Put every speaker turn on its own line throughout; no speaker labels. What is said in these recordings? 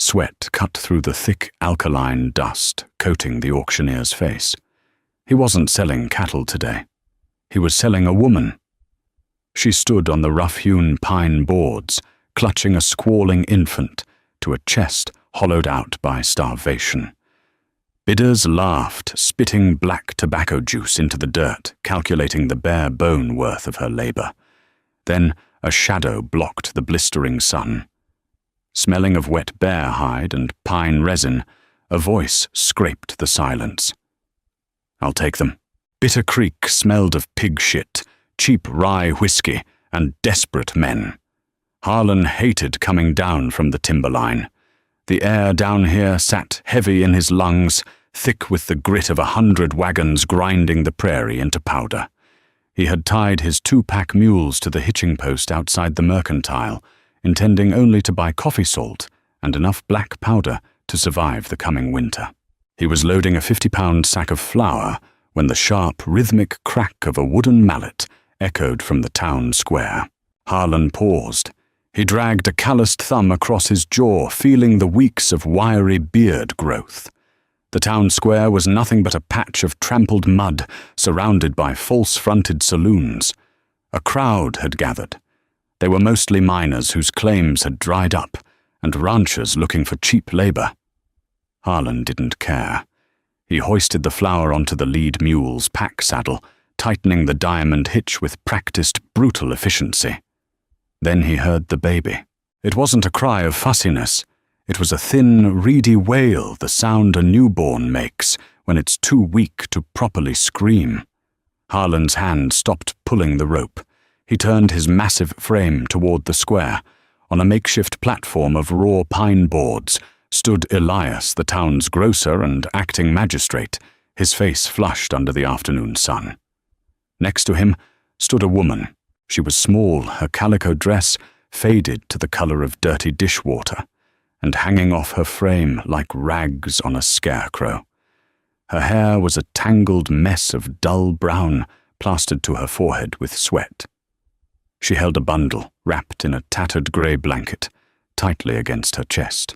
Sweat cut through the thick alkaline dust coating the auctioneer's face. He wasn't selling cattle today. He was selling a woman. She stood on the rough-hewn pine boards, clutching a squalling infant to a chest hollowed out by starvation. Bidders laughed, spitting black tobacco juice into the dirt, calculating the bare bone worth of her labor. Then a shadow blocked the blistering sun. Smelling of wet bear hide and pine resin, a voice scraped the silence. "I'll take them." Bitter Creek smelled of pig shit, cheap rye whiskey, and desperate men. Harlan hated coming down from the timberline. The air down here sat heavy in his lungs, thick with the grit of 100 wagons grinding the prairie into powder. He had tied his 2-pack mules to the hitching post outside the Mercantile, intending only to buy coffee salt and enough black powder to survive the coming winter. He was loading a 50-pound sack of flour when the sharp, rhythmic crack of a wooden mallet echoed from the town square. Harlan paused. He dragged a calloused thumb across his jaw, feeling the weeks of wiry beard growth. The town square was nothing but a patch of trampled mud surrounded by false-fronted saloons. A crowd had gathered. They were mostly miners whose claims had dried up, and ranchers looking for cheap labor. Harlan didn't care. He hoisted the flour onto the lead mule's pack saddle, tightening the diamond hitch with practiced, brutal efficiency. Then he heard the baby. It wasn't a cry of fussiness. It was a thin, reedy wail, the sound a newborn makes when it's too weak to properly scream. Harlan's hand stopped pulling the rope. He turned his massive frame toward the square. On a makeshift platform of raw pine boards stood Elias, the town's grocer and acting magistrate, his face flushed under the afternoon sun. Next to him stood a woman. She was small, her calico dress faded to the color of dirty dishwater, and hanging off her frame like rags on a scarecrow. Her hair was a tangled mess of dull brown plastered to her forehead with sweat. She held a bundle wrapped in a tattered grey blanket, tightly against her chest.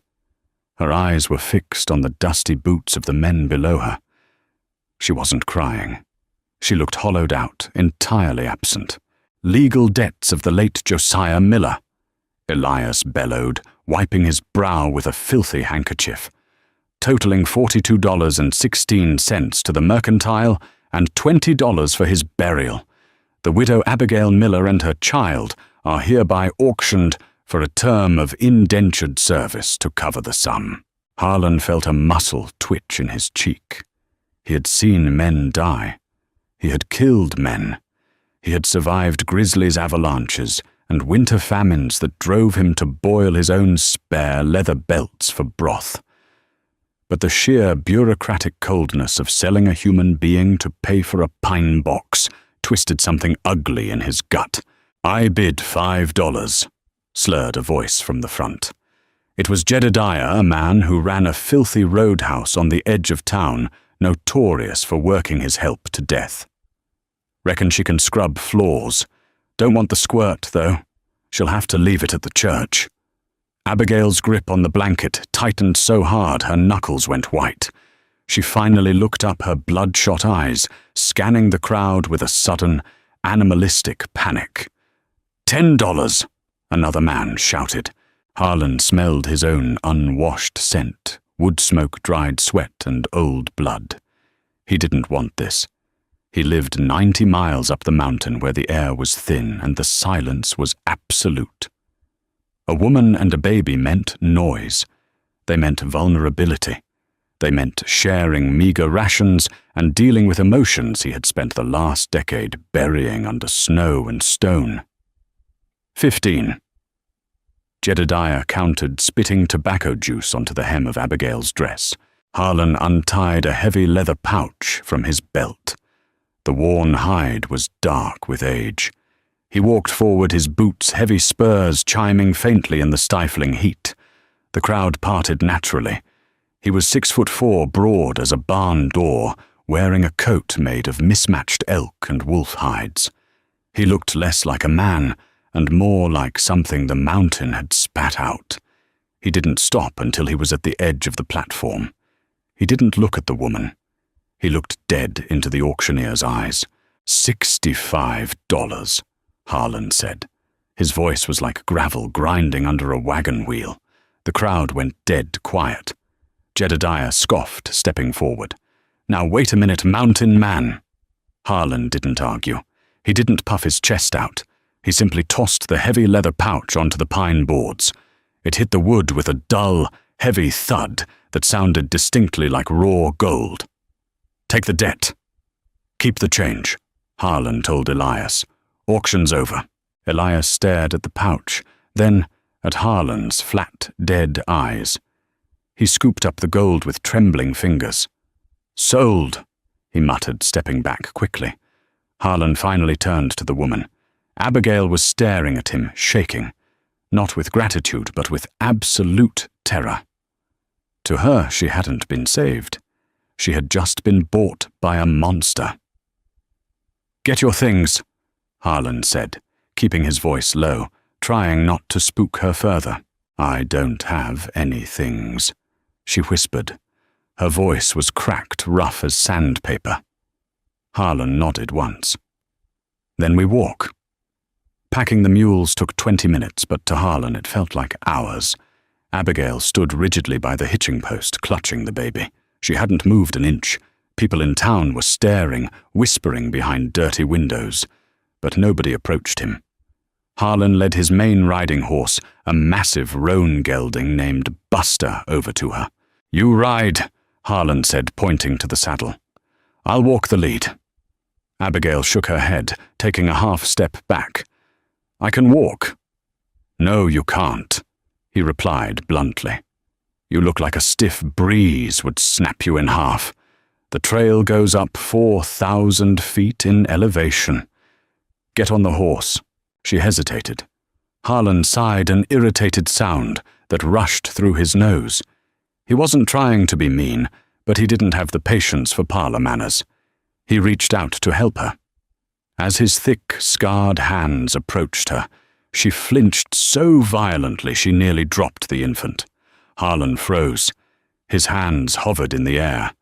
Her eyes were fixed on the dusty boots of the men below her. She wasn't crying. She looked hollowed out, entirely absent. "Legal debts of the late Josiah Miller," Elias bellowed, wiping his brow with a filthy handkerchief. "Totaling $42.16 to the Mercantile and $20 for his burial. The widow Abigail Miller and her child are hereby auctioned for a term of indentured service to cover the sum." Harlan felt a muscle twitch in his cheek. He had seen men die. He had killed men. He had survived grizzlies' avalanches and winter famines that drove him to boil his own spare leather belts for broth. But the sheer bureaucratic coldness of selling a human being to pay for a pine box twisted something ugly in his gut. "I bid $5, slurred a voice from the front. It was Jedediah, a man who ran a filthy roadhouse on the edge of town, notorious for working his help to death. "Reckon she can scrub floors. Don't want the squirt, though. She'll have to leave it at the church." Abigail's grip on the blanket tightened so hard her knuckles went white. She finally looked up, her bloodshot eyes scanning the crowd with a sudden, animalistic panic. $10, another man shouted. Harlan smelled his own unwashed scent, wood smoke, dried sweat, and old blood. He didn't want this. He lived 90 miles up the mountain where the air was thin and the silence was absolute. A woman and a baby meant noise. They meant vulnerability. They meant sharing meager rations and dealing with emotions he had spent the last decade burying under snow and stone. 15. Jedediah counted, spitting tobacco juice onto the hem of Abigail's dress. Harlan untied a heavy leather pouch from his belt. The worn hide was dark with age. He walked forward, his boots' heavy spurs chiming faintly in the stifling heat. The crowd parted naturally. He was 6'4", broad as a barn door, wearing a coat made of mismatched elk and wolf hides. He looked less like a man and more like something the mountain had spat out. He didn't stop until he was at the edge of the platform. He didn't look at the woman. He looked dead into the auctioneer's eyes. $65, Harlan said. His voice was like gravel grinding under a wagon wheel. The crowd went dead quiet. Jedediah scoffed, stepping forward. "Now wait a minute, mountain man." Harlan didn't argue. He didn't puff his chest out. He simply tossed the heavy leather pouch onto the pine boards. It hit the wood with a dull, heavy thud that sounded distinctly like raw gold. "Take the debt. Keep the change," Harlan told Elias. "Auction's over." Elias stared at the pouch, then at Harlan's flat, dead eyes. He scooped up the gold with trembling fingers. "Sold," he muttered, stepping back quickly. Harlan finally turned to the woman. Abigail was staring at him, shaking, not with gratitude, but with absolute terror. To her, she hadn't been saved. She had just been bought by a monster. "Get your things," Harlan said, keeping his voice low, trying not to spook her further. "I don't have any things," she whispered. Her voice was cracked, rough as sandpaper. Harlan nodded once. "Then we walk." Packing the mules took 20 minutes, but to Harlan it felt like hours. Abigail stood rigidly by the hitching post, clutching the baby. She hadn't moved an inch. People in town were staring, whispering behind dirty windows, but nobody approached him. Harlan led his main riding horse, a massive roan gelding named Buster, over to her. "You ride," Harlan said, pointing to the saddle. "I'll walk the lead." Abigail shook her head, taking a half step back. "I can walk." "No, you can't," he replied bluntly. "You look like a stiff breeze would snap you in half. The trail goes up 4,000 feet in elevation. Get on the horse." She hesitated. Harlan sighed an irritated sound that rushed through his nose. He wasn't trying to be mean, but he didn't have the patience for parlor manners. He reached out to help her. As his thick, scarred hands approached her, she flinched so violently she nearly dropped the infant. Harlan froze. His hands hovered in the air.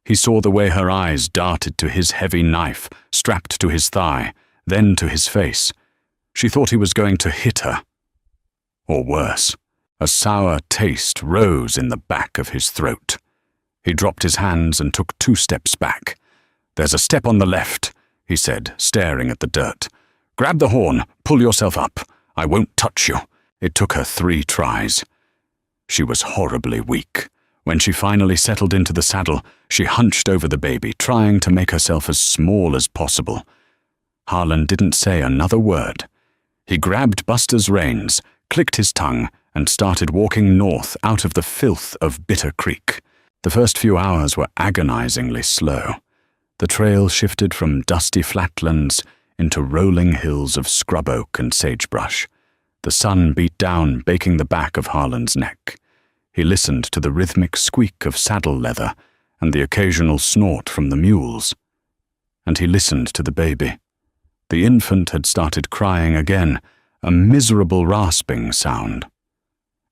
He saw the way her eyes darted to his heavy knife, strapped to his thigh, then to his face. She thought he was going to hit her. Or worse, a sour taste rose in the back of his throat. He dropped his hands and took 2 steps back. "There's a step on the left," he said, staring at the dirt. "Grab the horn, pull yourself up. I won't touch you." It took her 3 tries. She was horribly weak. When she finally settled into the saddle, she hunched over the baby, trying to make herself as small as possible. Harlan didn't say another word. He grabbed Buster's reins, clicked his tongue, and started walking north out of the filth of Bitter Creek. The first few hours were agonizingly slow. The trail shifted from dusty flatlands into rolling hills of scrub oak and sagebrush. The sun beat down, baking the back of Harlan's neck. He listened to the rhythmic squeak of saddle leather and the occasional snort from the mules. And he listened to the baby. The infant had started crying again, a miserable rasping sound.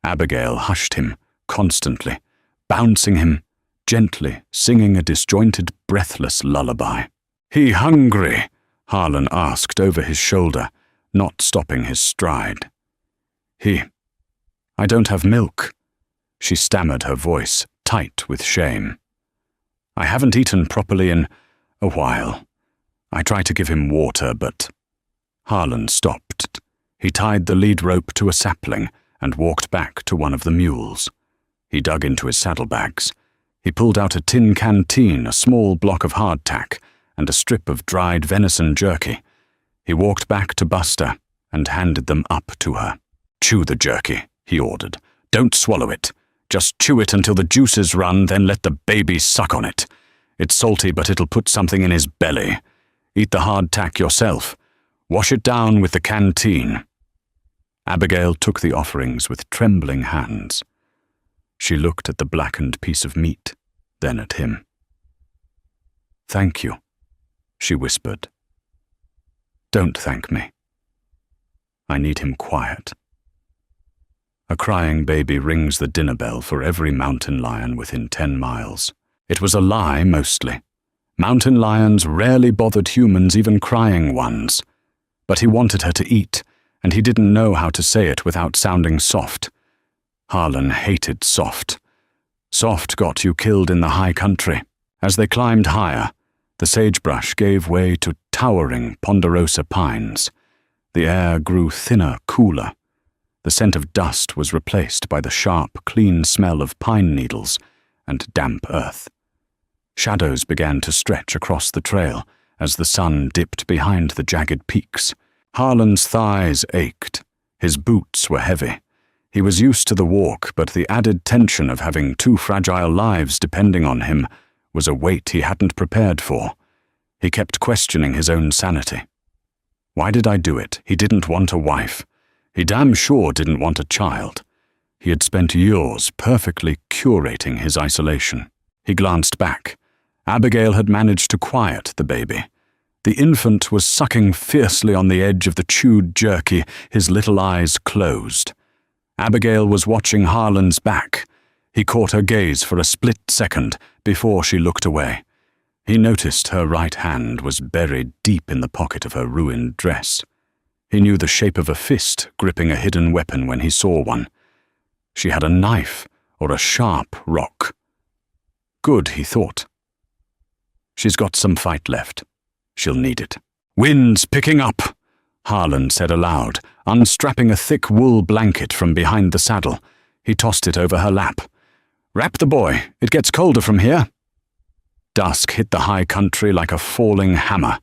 Abigail hushed him, constantly, bouncing him, gently singing a disjointed, breathless lullaby. "He hungry?" Harlan asked over his shoulder, not stopping his stride. I don't have milk," she stammered, her voice tight with shame. "I haven't eaten properly in a while. I tried to give him water, but—" Harlan stopped. He tied the lead rope to a sapling and walked back to one of the mules. He dug into his saddlebags. He pulled out a tin canteen, a small block of hardtack, and a strip of dried venison jerky. He walked back to Buster and handed them up to her. "Chew the jerky," he ordered. "Don't swallow it. Just chew it until the juices run, then let the baby suck on it. It's salty, but it'll put something in his belly. Eat the hardtack yourself. Wash it down with the canteen." Abigail took the offerings with trembling hands. She looked at the blackened piece of meat, then at him. "Thank you," she whispered. "Don't thank me. I need him quiet." A crying baby rings the dinner bell for every mountain lion within 10 miles. It was a lie, mostly. Mountain lions rarely bothered humans, even crying ones. But he wanted her to eat, and he didn't know how to say it without sounding soft. Harlan hated soft. Soft got you killed in the high country. As they climbed higher, the sagebrush gave way to towering ponderosa pines. The air grew thinner, cooler. The scent of dust was replaced by the sharp, clean smell of pine needles and damp earth. Shadows began to stretch across the trail as the sun dipped behind the jagged peaks. Harlan's thighs ached. His boots were heavy. He was used to the walk, but the added tension of having 2 fragile lives depending on him was a weight he hadn't prepared for. He kept questioning his own sanity. Why did I do it? He didn't want a wife. He damn sure didn't want a child. He had spent years perfectly curating his isolation. He glanced back. Abigail had managed to quiet the baby. The infant was sucking fiercely on the edge of the chewed jerky, his little eyes closed. Abigail was watching Harlan's back. He caught her gaze for a split second before she looked away. He noticed her right hand was buried deep in the pocket of her ruined dress. He knew the shape of a fist gripping a hidden weapon when he saw one. She had a knife or a sharp rock. Good, he thought. She's got some fight left. She'll need it. Wind's picking up, Harlan said aloud, unstrapping a thick wool blanket from behind the saddle. He tossed it over her lap. Wrap the boy. It gets colder from here. Dusk hit the high country like a falling hammer.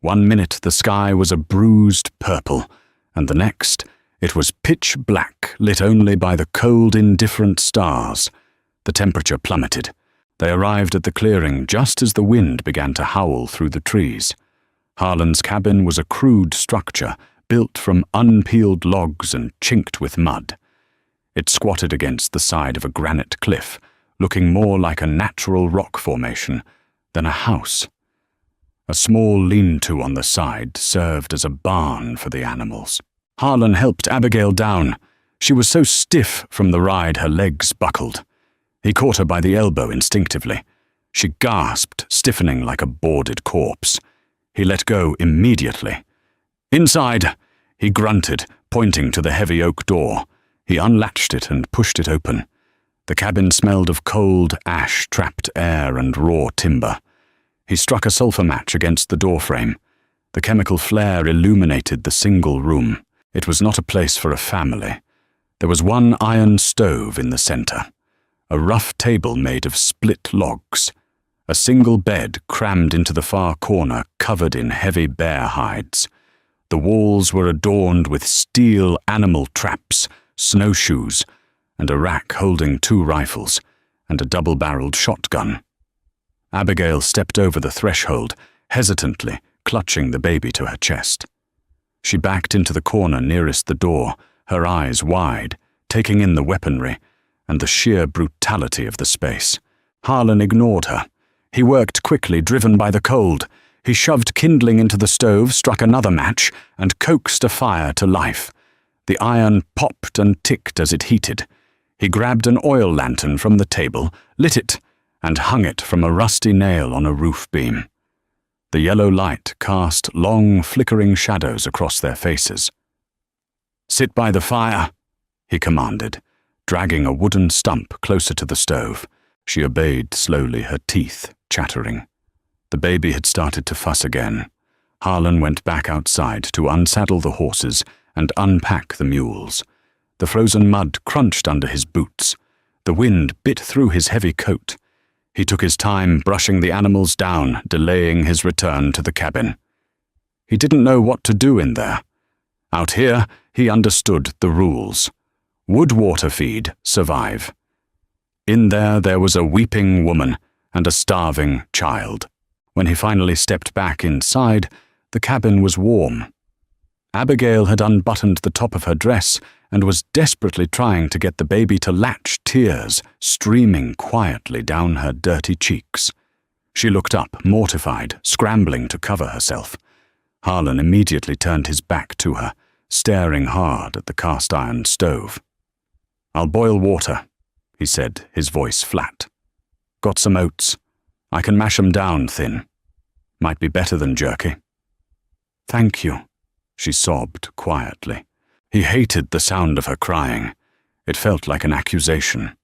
1 minute the sky was a bruised purple, and the next it was pitch black, lit only by the cold, indifferent stars. The temperature plummeted. They arrived at the clearing just as the wind began to howl through the trees. Harlan's cabin was a crude structure, built from unpeeled logs and chinked with mud. It squatted against the side of a granite cliff, looking more like a natural rock formation than a house. A small lean-to on the side served as a barn for the animals. Harlan helped Abigail down. She was so stiff from the ride her legs buckled. He caught her by the elbow instinctively. She gasped, stiffening like a boarded corpse. He let go immediately. Inside, he grunted, pointing to the heavy oak door. He unlatched it and pushed it open. The cabin smelled of cold, ash-trapped air and raw timber. He struck a sulfur match against the doorframe. The chemical flare illuminated the single room. It was not a place for a family. There was one iron stove in the center, a rough table made of split logs, a single bed crammed into the far corner covered in heavy bear hides. The walls were adorned with steel animal traps, snowshoes, and a rack holding 2 rifles and a double-barreled shotgun. Abigail stepped over the threshold, hesitantly clutching the baby to her chest. She backed into the corner nearest the door, her eyes wide, taking in the weaponry and the sheer brutality of the space. Harlan ignored her. He worked quickly, driven by the cold. He shoved kindling into the stove, struck another match, and coaxed a fire to life. The iron popped and ticked as it heated. He grabbed an oil lantern from the table, lit it, and hung it from a rusty nail on a roof beam. The yellow light cast long, flickering shadows across their faces. "Sit by the fire," he commanded, dragging a wooden stump closer to the stove. She obeyed slowly, her teeth chattering. The baby had started to fuss again. Harlan went back outside to unsaddle the horses and unpack the mules. The frozen mud crunched under his boots. The wind bit through his heavy coat. He took his time brushing the animals down, delaying his return to the cabin. He didn't know what to do in there. Out here, he understood the rules. Would water feed survive? In there was a weeping woman and a starving child. When he finally stepped back inside, the cabin was warm. Abigail had unbuttoned the top of her dress and was desperately trying to get the baby to latch, tears streaming quietly down her dirty cheeks. She looked up, mortified, scrambling to cover herself. Harlan immediately turned his back to her, staring hard at the cast-iron stove. "I'll boil water," he said, his voice flat. "Got some oats. I can mash 'em down thin. Might be better than jerky." "Thank you," she sobbed quietly. He hated the sound of her crying. It felt like an accusation.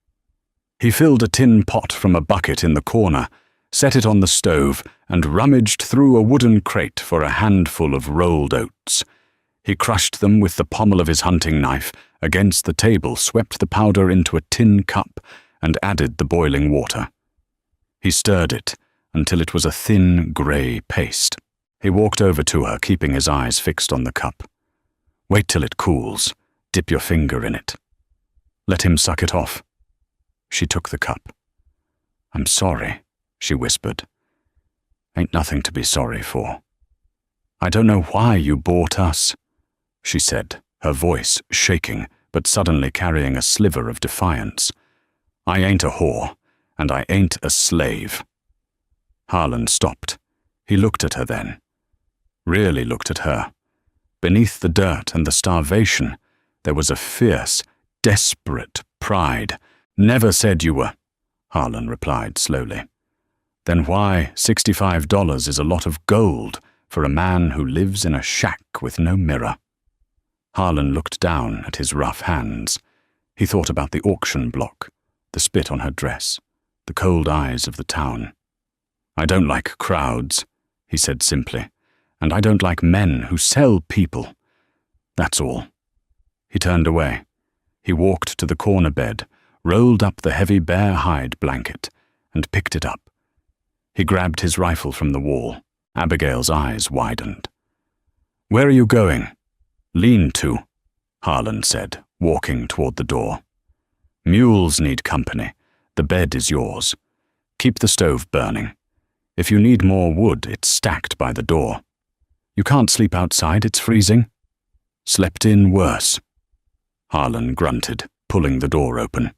He filled a tin pot from a bucket in the corner, set it on the stove, and rummaged through a wooden crate for a handful of rolled oats. He crushed them with the pommel of his hunting knife against the table, swept the powder into a tin cup, and added the boiling water. He stirred it until it was a thin, grey paste. He walked over to her, keeping his eyes fixed on the cup. "Wait till it cools. Dip your finger in it. Let him suck it off." She took the cup. "I'm sorry," she whispered. "Ain't nothing to be sorry for." "I don't know why you bought us," she said, her voice shaking, but suddenly carrying a sliver of defiance. "I ain't a whore, and I ain't a slave." Harlan stopped. He looked at her then. Really looked at her. Beneath the dirt and the starvation, there was a fierce, desperate pride. "Never said you were," Harlan replied slowly. "Then why $65 is a lot of gold for a man who lives in a shack with no mirror?" Harlan looked down at his rough hands. He thought about the auction block, the spit on her dress, the cold eyes of the town. "I don't like crowds," he said simply, "and I don't like men who sell people. That's all." He turned away. He walked to the corner bed, rolled up the heavy bear hide blanket, and picked it up. He grabbed his rifle from the wall. Abigail's eyes widened. "Where are you going?" "Lean to," Harlan said, walking toward the door. "Mules need company. The bed is yours. Keep the stove burning. If you need more wood, it's stacked by the door. You can't sleep outside, it's freezing." "Slept in worse," Harlan grunted, pulling the door open.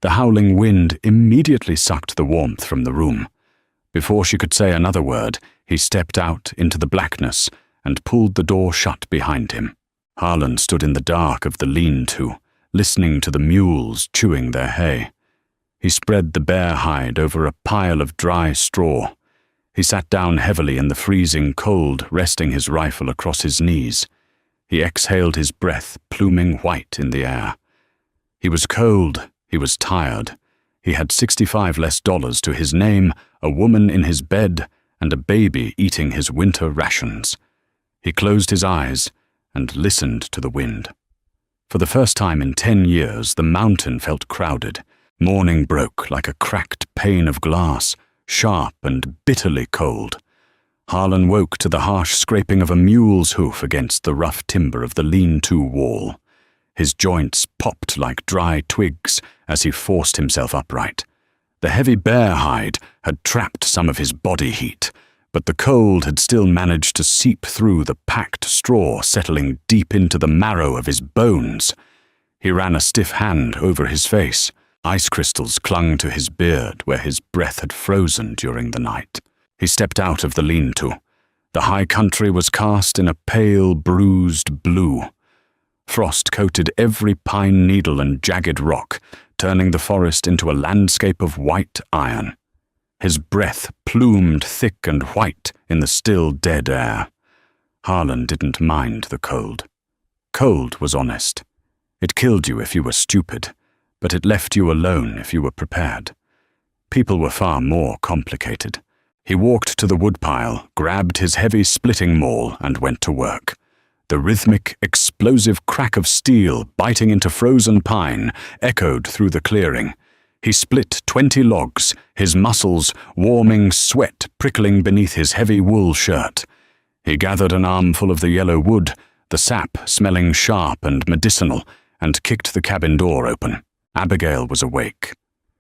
The howling wind immediately sucked the warmth from the room. Before she could say another word, he stepped out into the blackness and pulled the door shut behind him. Harlan stood in the dark of the lean-to, listening to the mules chewing their hay. He spread the bear hide over a pile of dry straw. He sat down heavily in the freezing cold, resting his rifle across his knees. He exhaled his breath, pluming white in the air. He was cold. He was tired. He had $65 less to his name, a woman in his bed, and a baby eating his winter rations. He closed his eyes and listened to the wind. For the first time in 10 years, the mountain felt crowded. Morning broke like a cracked pane of glass, sharp and bitterly cold. Harlan woke to the harsh scraping of a mule's hoof against the rough timber of the lean-to wall. His joints popped like dry twigs as he forced himself upright. The heavy bear hide had trapped some of his body heat, but the cold had still managed to seep through the packed straw, settling deep into the marrow of his bones. He ran a stiff hand over his face. Ice crystals clung to his beard where his breath had frozen during the night. He stepped out of the lean-to. The high country was cast in a pale, bruised blue. Frost coated every pine needle and jagged rock, turning the forest into a landscape of white iron. His breath plumed thick and white in the still dead air. Harlan didn't mind the cold. Cold was honest. It killed you if you were stupid, but it left you alone if you were prepared. People were far more complicated. He walked to the woodpile, grabbed his heavy splitting maul, and went to work. The rhythmic, explosive crack of steel biting into frozen pine echoed through the clearing. He split 20 logs, his muscles warming, sweat prickling beneath his heavy wool shirt. He gathered an armful of the yellow wood, the sap smelling sharp and medicinal, and kicked the cabin door open. Abigail was awake.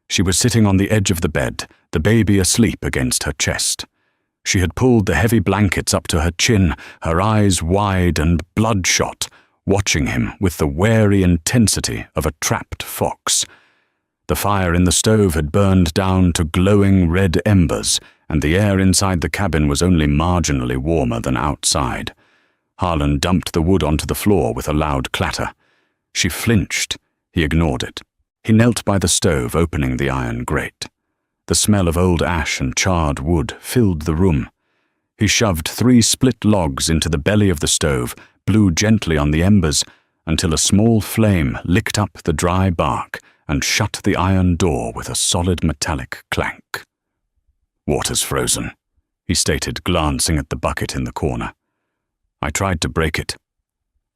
She was sitting on the edge of the bed, the baby asleep against her chest. She had pulled the heavy blankets up to her chin, her eyes wide and bloodshot, watching him with the wary intensity of a trapped fox. The fire in the stove had burned down to glowing red embers, and the air inside the cabin was only marginally warmer than outside. Harlan dumped the wood onto the floor with a loud clatter. She flinched, He ignored it. He knelt by the stove, opening the iron grate. The smell of old ash and charred wood filled the room. He shoved 3 split logs into the belly of the stove, blew gently on the embers, until a small flame licked up the dry bark and shut the iron door with a solid metallic clank. "Water's frozen," he stated, glancing at the bucket in the corner. "I tried to break it."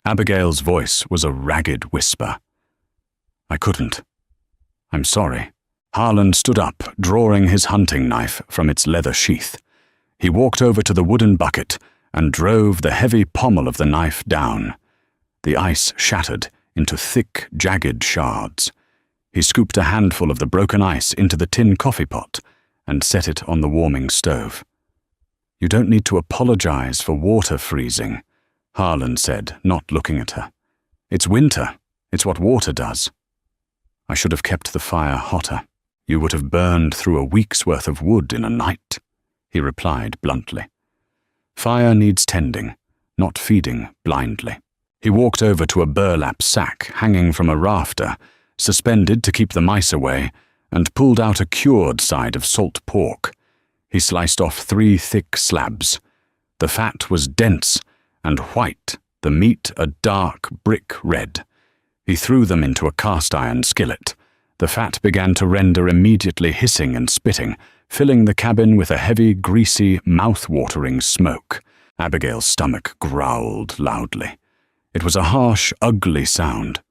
Abigail's voice was a ragged whisper. "I couldn't. I'm sorry." Harlan stood up, drawing his hunting knife from its leather sheath. He walked over to the wooden bucket and drove the heavy pommel of the knife down. The ice shattered into thick, jagged shards. He scooped a handful of the broken ice into the tin coffee pot and set it on the warming stove. "You don't need to apologize for water freezing," Harlan said, not looking at her. "It's winter. It's what water does." "I should have kept the fire hotter. You would have burned through a week's worth of wood in a night," he replied bluntly. "Fire needs tending, not feeding blindly." He walked over to a burlap sack hanging from a rafter, suspended to keep the mice away, and pulled out a cured side of salt pork. He sliced off 3 thick slabs. The fat was dense and white, the meat a dark brick red. He threw them into a cast-iron skillet. The fat began to render immediately, hissing and spitting, filling the cabin with a heavy, greasy, mouth-watering smoke. Abigail's stomach growled loudly. It was a harsh, ugly sound.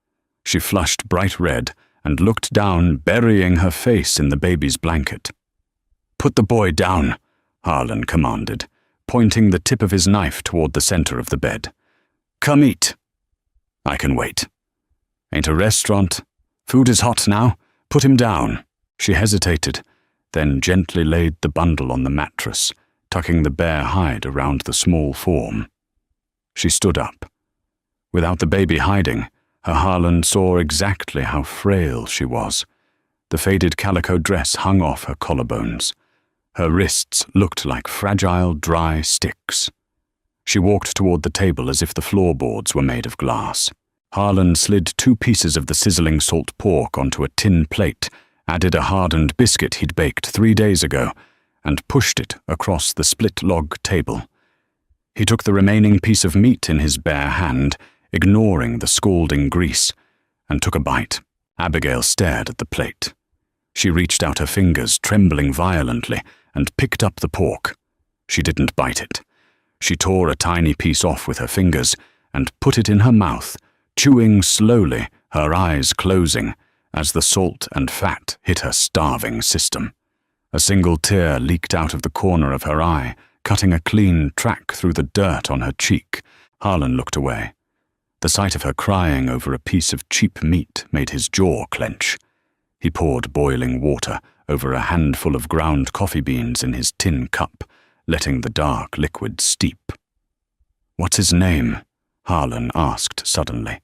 She flushed bright red and looked down, burying her face in the baby's blanket. "Put the boy down," Harlan commanded, pointing the tip of his knife toward the center of the bed. "Come eat." "I can wait." "Ain't a restaurant. Food is hot now. Put him down." She hesitated, then gently laid the bundle on the mattress, tucking the bare hide around the small form. She stood up. Without the baby hiding, Harlan saw exactly how frail she was. The faded calico dress hung off her collarbones. Her wrists looked like fragile, dry sticks. She walked toward the table as if the floorboards were made of glass. Harlan slid 2 pieces of the sizzling salt pork onto a tin plate, added a hardened biscuit he'd baked 3 days ago, and pushed it across the split-log table. He took the remaining piece of meat in his bare hand, ignoring the scalding grease, and took a bite. Abigail stared at the plate. She reached out her fingers, trembling violently, and picked up the pork. She didn't bite it. She tore a tiny piece off with her fingers and put it in her mouth, chewing slowly, her eyes closing, as the salt and fat hit her starving system. A single tear leaked out of the corner of her eye, cutting a clean track through the dirt on her cheek. Harlan looked away. The sight of her crying over a piece of cheap meat made his jaw clench. He poured boiling water over a handful of ground coffee beans in his tin cup, letting the dark liquid steep. "What's his name?" Harlan asked suddenly.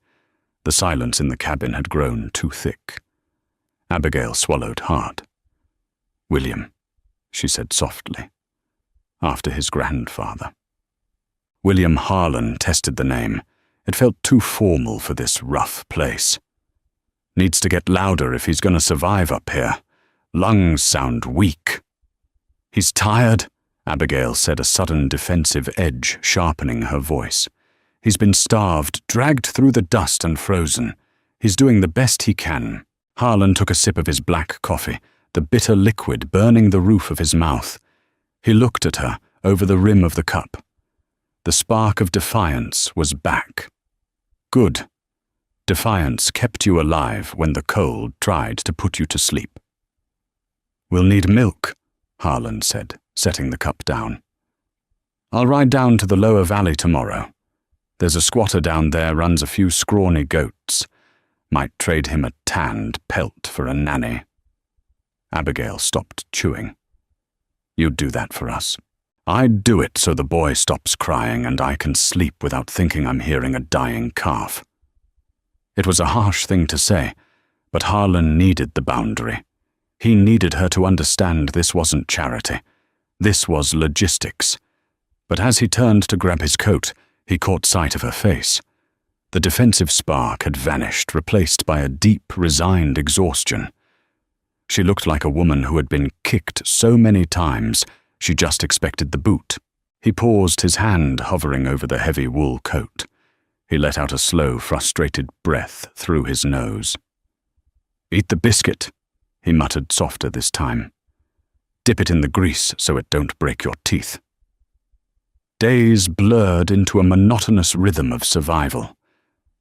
The silence in the cabin had grown too thick. Abigail swallowed hard. "William," she said softly. "After his grandfather." William Harlan tested the name. It felt too formal for this rough place. "Needs to get louder if he's going to survive up here. Lungs sound weak." "He's tired," Abigail said, a sudden defensive edge sharpening her voice. "He's been starved, dragged through the dust and frozen. He's doing the best he can." Harlan took a sip of his black coffee, the bitter liquid burning the roof of his mouth. He looked at her over the rim of the cup. The spark of defiance was back. Good. Defiance kept you alive when the cold tried to put you to sleep. "We'll need milk," Harlan said, setting the cup down. "I'll ride down to the lower valley tomorrow. There's a squatter down there runs a few scrawny goats. Might trade him a tanned pelt for a nanny." Abigail stopped chewing. "You'd do that for us." "I'd do it so the boy stops crying and I can sleep without thinking I'm hearing a dying calf." It was a harsh thing to say, but Harlan needed the boundary. He needed her to understand this wasn't charity. This was logistics. But as he turned to grab his coat, he caught sight of her face. The defensive spark had vanished, replaced by a deep, resigned exhaustion. She looked like a woman who had been kicked so many times she just expected the boot. He paused, his hand hovering over the heavy wool coat. He let out a slow, frustrated breath through his nose. "Eat the biscuit," he muttered softer this time. "Dip it in the grease so it don't break your teeth." Days blurred into a monotonous rhythm of survival.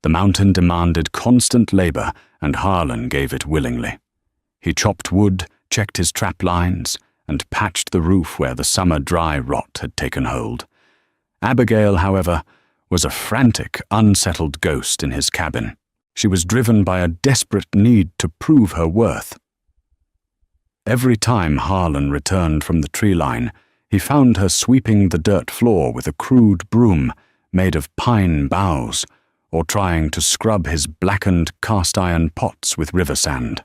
The mountain demanded constant labor, and Harlan gave it willingly. He chopped wood, checked his trap lines, and patched the roof where the summer dry rot had taken hold. Abigail, however, was a frantic, unsettled ghost in his cabin. She was driven by a desperate need to prove her worth. Every time Harlan returned from the tree line, he found her sweeping the dirt floor with a crude broom made of pine boughs, or trying to scrub his blackened cast-iron pots with river sand.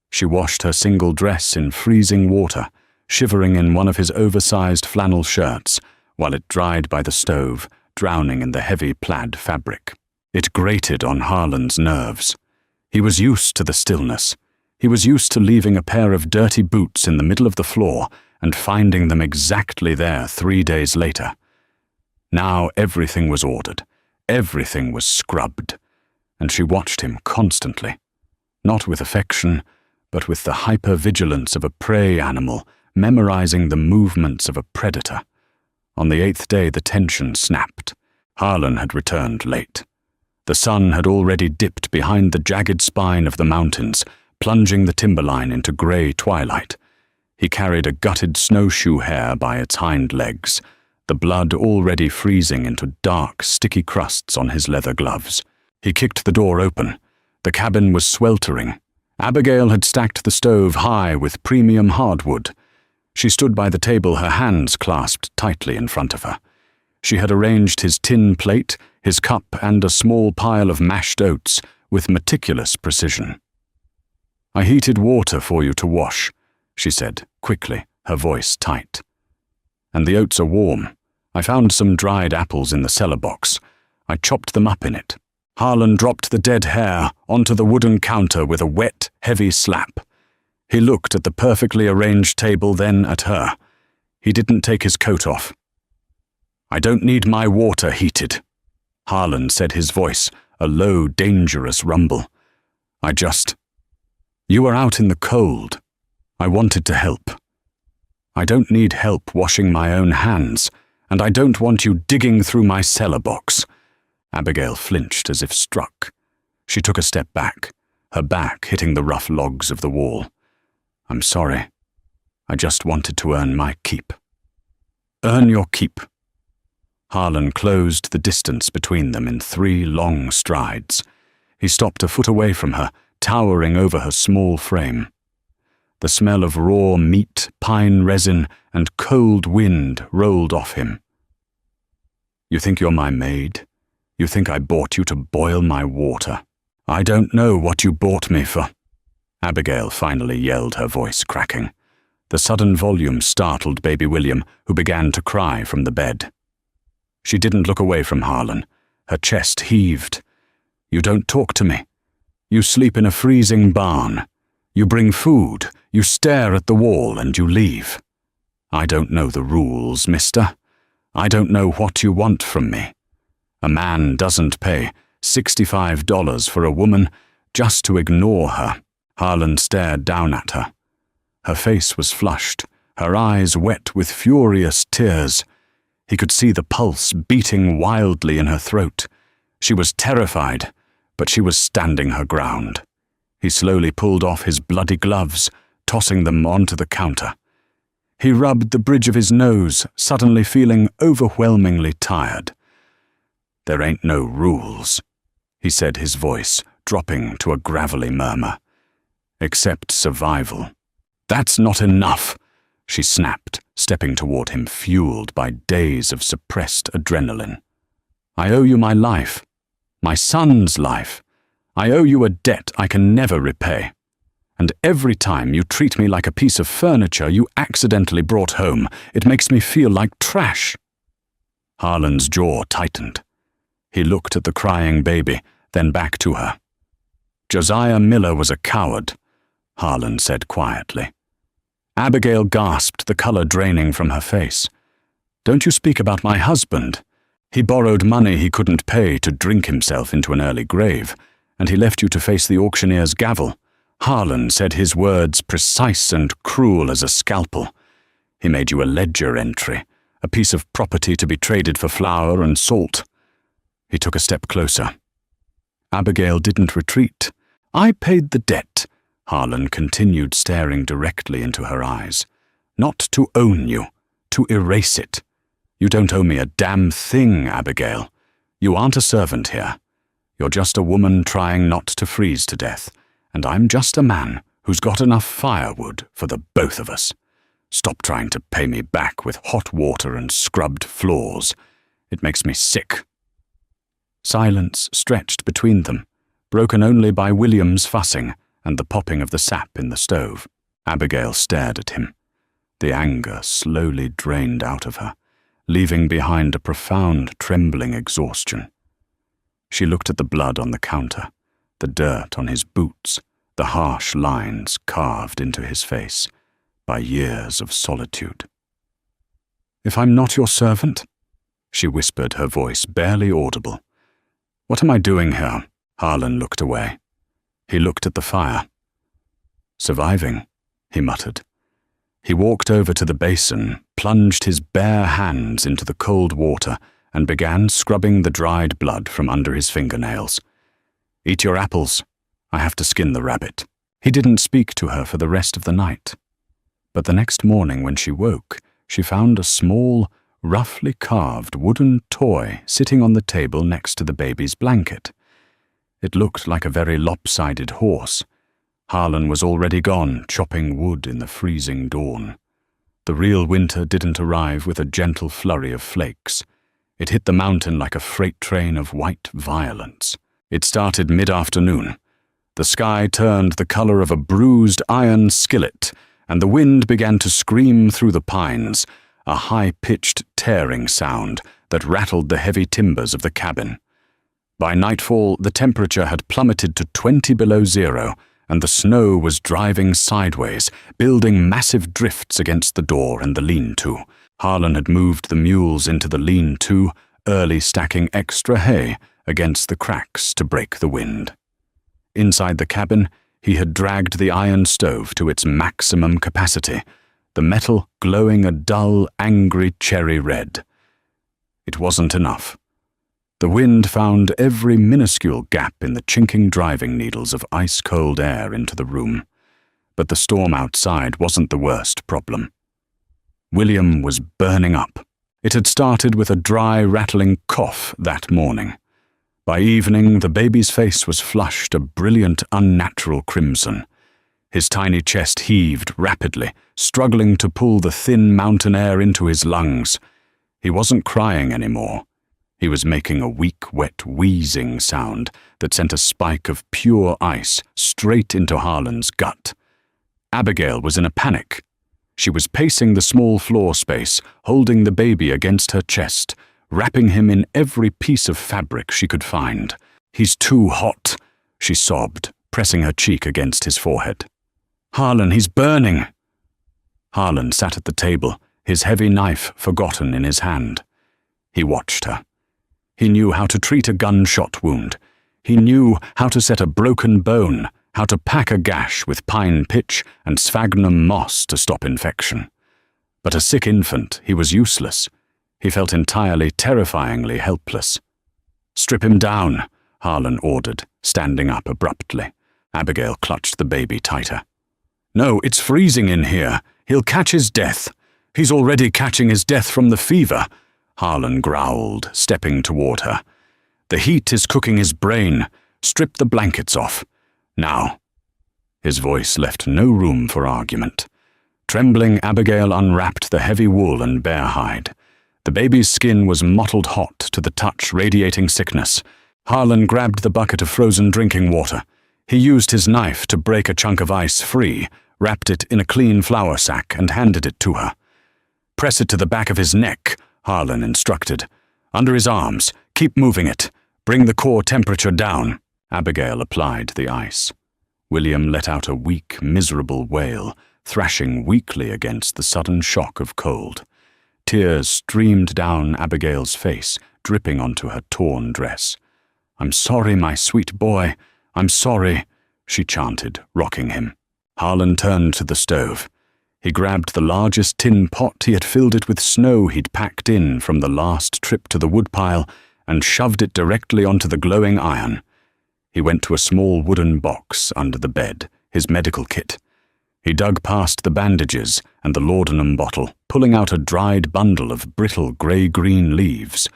She washed her single dress in freezing water, shivering in one of his oversized flannel shirts, while it dried by the stove, drowning in the heavy plaid fabric. It grated on Harlan's nerves. He was used to the stillness. He was used to leaving a pair of dirty boots in the middle of the floor and finding them exactly there 3 days later. Now everything was ordered. Everything was scrubbed. And she watched him constantly, not with affection, but with the hyper-vigilance of a prey animal memorizing the movements of a predator. On the 8th day, the tension snapped. Harlan had returned late. The sun had already dipped behind the jagged spine of the mountains, plunging the timberline into grey twilight. He carried a gutted snowshoe hare by its hind legs, the blood already freezing into dark, sticky crusts on his leather gloves. He kicked the door open. The cabin was sweltering. Abigail had stacked the stove high with premium hardwood. She stood by the table, her hands clasped tightly in front of her. She had arranged his tin plate, his cup, and a small pile of mashed oats with meticulous precision. "I heated water for you to wash," she said, quickly, her voice tight. "And the oats are warm. I found some dried apples in the cellar box. I chopped them up in it." Harlan dropped the dead hare onto the wooden counter with a wet, heavy slap. He looked at the perfectly arranged table, then at her. He didn't take his coat off. "I don't need my water heated," Harlan said, his voice a low, dangerous rumble. You were out in the cold. I wanted to help. I don't need help washing my own hands, and I don't want you digging through my cellar box." Abigail flinched as if struck. She took a step back, her back hitting the rough logs of the wall. "I'm sorry. I just wanted to earn my keep." "Earn your keep." Harlan closed the distance between them in 3 long strides. He stopped a foot away from her, towering over her small frame. The smell of raw meat, pine resin, and cold wind rolled off him. "You think you're my maid? You think I bought you to boil my water? I don't know what you bought me for," Abigail finally yelled, her voice cracking. The sudden volume startled baby William, who began to cry from the bed. She didn't look away from Harlan. Her chest heaved. "You don't talk to me. You sleep in a freezing barn. You bring food, you stare at the wall, and you leave. I don't know the rules, mister. I don't know what you want from me. A man doesn't pay $65 for a woman just to ignore her." Harlan stared down at her. Her face was flushed, her eyes wet with furious tears. He could see the pulse beating wildly in her throat. She was terrified, but she was standing her ground. He slowly pulled off his bloody gloves, tossing them onto the counter. He rubbed the bridge of his nose, suddenly feeling overwhelmingly tired. "There ain't no rules," he said, his voice dropping to a gravelly murmur. "Except survival." "That's not enough," she snapped, stepping toward him, fueled by days of suppressed adrenaline. "I owe you my life, my son's life. I owe you a debt I can never repay. And every time you treat me like a piece of furniture you accidentally brought home, it makes me feel like trash." Harlan's jaw tightened. He looked at the crying baby, then back to her. "Josiah Miller was a coward," Harlan said quietly. Abigail gasped, the color draining from her face. "Don't you speak about my husband? He borrowed money he couldn't pay to drink himself into an early grave, and he left you to face the auctioneer's gavel." Harlan said his words precise and cruel as a scalpel. "He made you a ledger entry, a piece of property to be traded for flour and salt." He took a step closer. Abigail didn't retreat. "I paid the debt," Harlan continued, staring directly into her eyes. "Not to own you, to erase it. You don't owe me a damn thing, Abigail. You aren't a servant here. You're just a woman trying not to freeze to death, and I'm just a man who's got enough firewood for the both of us. Stop trying to pay me back with hot water and scrubbed floors. It makes me sick." Silence stretched between them, broken only by William's fussing and the popping of the sap in the stove. Abigail stared at him. The anger slowly drained out of her, leaving behind a profound trembling exhaustion. She looked at the blood on the counter, the dirt on his boots, the harsh lines carved into his face by years of solitude. "If I'm not your servant," she whispered, her voice barely audible. "What am I doing here?" Harlan looked away. He looked at the fire. "Surviving," he muttered. He walked over to the basin, plunged his bare hands into the cold water, and began scrubbing the dried blood from under his fingernails. "Eat your apples. I have to skin the rabbit." He didn't speak to her for the rest of the night. But the next morning when she woke, she found a small, roughly carved wooden toy sitting on the table next to the baby's blanket. It looked like a very lopsided horse. Harlan was already gone, chopping wood in the freezing dawn. The real winter didn't arrive with a gentle flurry of flakes. It hit the mountain like a freight train of white violence. It started mid-afternoon. The sky turned the color of a bruised iron skillet, and the wind began to scream through the pines, a high-pitched tearing sound that rattled the heavy timbers of the cabin. By nightfall, the temperature had plummeted to 20 below zero, and the snow was driving sideways, building massive drifts against the door and the lean-to. Harlan had moved the mules into the lean-to, early stacking extra hay against the cracks to break the wind. Inside the cabin, he had dragged the iron stove to its maximum capacity, the metal glowing a dull, angry cherry red. It wasn't enough. The wind found every minuscule gap in the chinking driving needles of ice-cold air into the room. But the storm outside wasn't the worst problem. William was burning up. It had started with a dry, rattling cough that morning. By evening, the baby's face was flushed a brilliant, unnatural crimson. His tiny chest heaved rapidly, struggling to pull the thin mountain air into his lungs. He wasn't crying anymore. He was making a weak, wet, wheezing sound that sent a spike of pure ice straight into Harlan's gut. Abigail was in a panic. She was pacing the small floor space, holding the baby against her chest, wrapping him in every piece of fabric she could find. "He's too hot," she sobbed, pressing her cheek against his forehead. "Harlan, he's burning." Harlan sat at the table, his heavy knife forgotten in his hand. He watched her. He knew how to treat a gunshot wound. He knew how to set a broken bone, how to pack a gash with pine pitch and sphagnum moss to stop infection. But a sick infant, he was useless. He felt entirely, terrifyingly helpless. "Strip him down," Harlan ordered, standing up abruptly. Abigail clutched the baby tighter. "No, it's freezing in here. He'll catch his death. He's already catching his death from the fever," Harlan growled, stepping toward her. "The heat is cooking his brain. Strip the blankets off. Now." His voice left no room for argument. Trembling, Abigail unwrapped the heavy wool and bare hide. The baby's skin was mottled hot to the touch, radiating sickness. Harlan grabbed the bucket of frozen drinking water. He used his knife to break a chunk of ice free, wrapped it in a clean flour sack, and handed it to her. "Press it to the back of his neck," Harlan instructed. "Under his arms. Keep moving it. Bring the core temperature down." Abigail applied the ice. William let out a weak, miserable wail, thrashing weakly against the sudden shock of cold. Tears streamed down Abigail's face, dripping onto her torn dress. "I'm sorry, my sweet boy. I'm sorry," she chanted, rocking him. Harlan turned to the stove. He grabbed the largest tin pot. He had filled it with snow he'd packed in from the last trip to the woodpile and shoved it directly onto the glowing iron. He went to a small wooden box under the bed, his medical kit. He dug past the bandages and the laudanum bottle, pulling out a dried bundle of brittle grey-green leaves.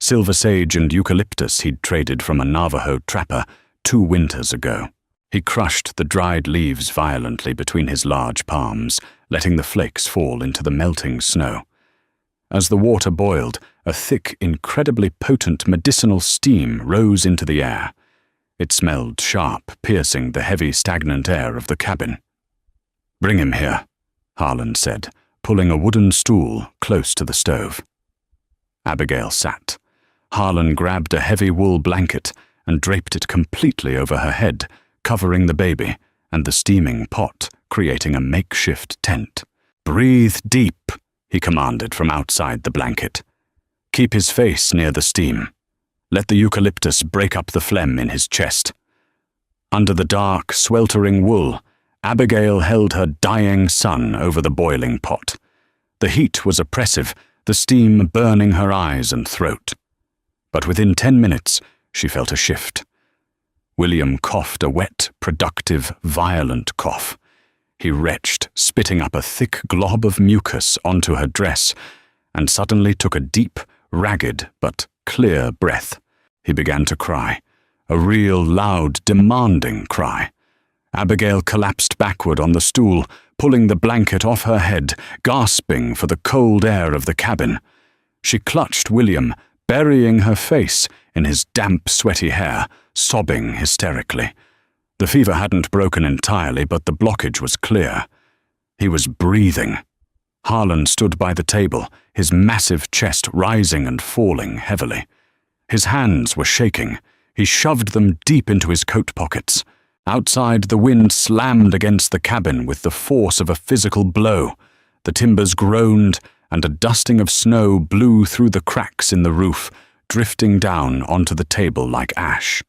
Silver sage and eucalyptus he'd traded from a Navajo trapper 2 winters ago. He crushed the dried leaves violently between his large palms, letting the flakes fall into the melting snow. As the water boiled, a thick, incredibly potent medicinal steam rose into the air. It smelled sharp, piercing the heavy, stagnant air of the cabin. "Bring him here," Harlan said, pulling a wooden stool close to the stove. Abigail sat. Harlan grabbed a heavy wool blanket and draped it completely over her head, covering the baby and the steaming pot, creating a makeshift tent. "Breathe deep," he commanded from outside the blanket. "Keep his face near the steam. Let the eucalyptus break up the phlegm in his chest." Under the dark, sweltering wool, Abigail held her dying son over the boiling pot. The heat was oppressive, the steam burning her eyes and throat. But within 10 minutes, she felt a shift. William coughed a wet, productive, violent cough. He retched, spitting up a thick glob of mucus onto her dress, and suddenly took a deep, ragged but clear breath. He began to cry, a real loud, demanding cry. Abigail collapsed backward on the stool, pulling the blanket off her head, gasping for the cold air of the cabin. She clutched William, burying her face in his damp, sweaty hair, sobbing hysterically. The fever hadn't broken entirely, but the blockage was clear. He was breathing. Harlan stood by the table, his massive chest rising and falling heavily. His hands were shaking. He shoved them deep into his coat pockets. Outside, the wind slammed against the cabin with the force of a physical blow. The timbers groaned, and a dusting of snow blew through the cracks in the roof, drifting down onto the table like ash.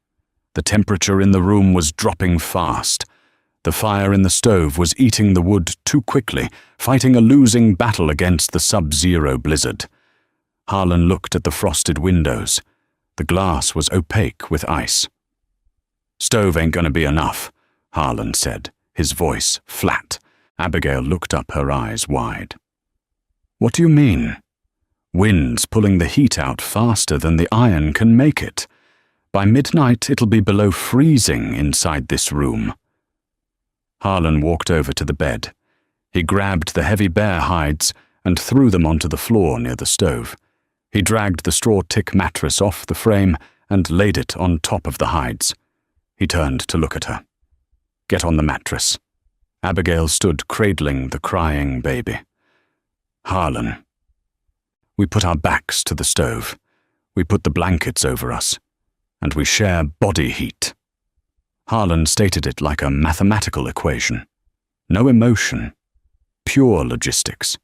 The temperature in the room was dropping fast. The fire in the stove was eating the wood too quickly, fighting a losing battle against the sub-zero blizzard. Harlan looked at the frosted windows. The glass was opaque with ice. "Stove ain't gonna be enough," Harlan said, his voice flat. Abigail looked up, her eyes wide. "What do you mean?" "Wind's pulling the heat out faster than the iron can make it. By midnight, it'll be below freezing inside this room." Harlan walked over to the bed. He grabbed the heavy bear hides and threw them onto the floor near the stove. He dragged the straw tick mattress off the frame and laid it on top of the hides. He turned to look at her. "Get on the mattress." Abigail stood cradling the crying baby. "Harlan." We put our backs to the stove. We put the blankets over us. And we share body heat. Harlan stated it like a mathematical equation. No emotion. Pure logistics.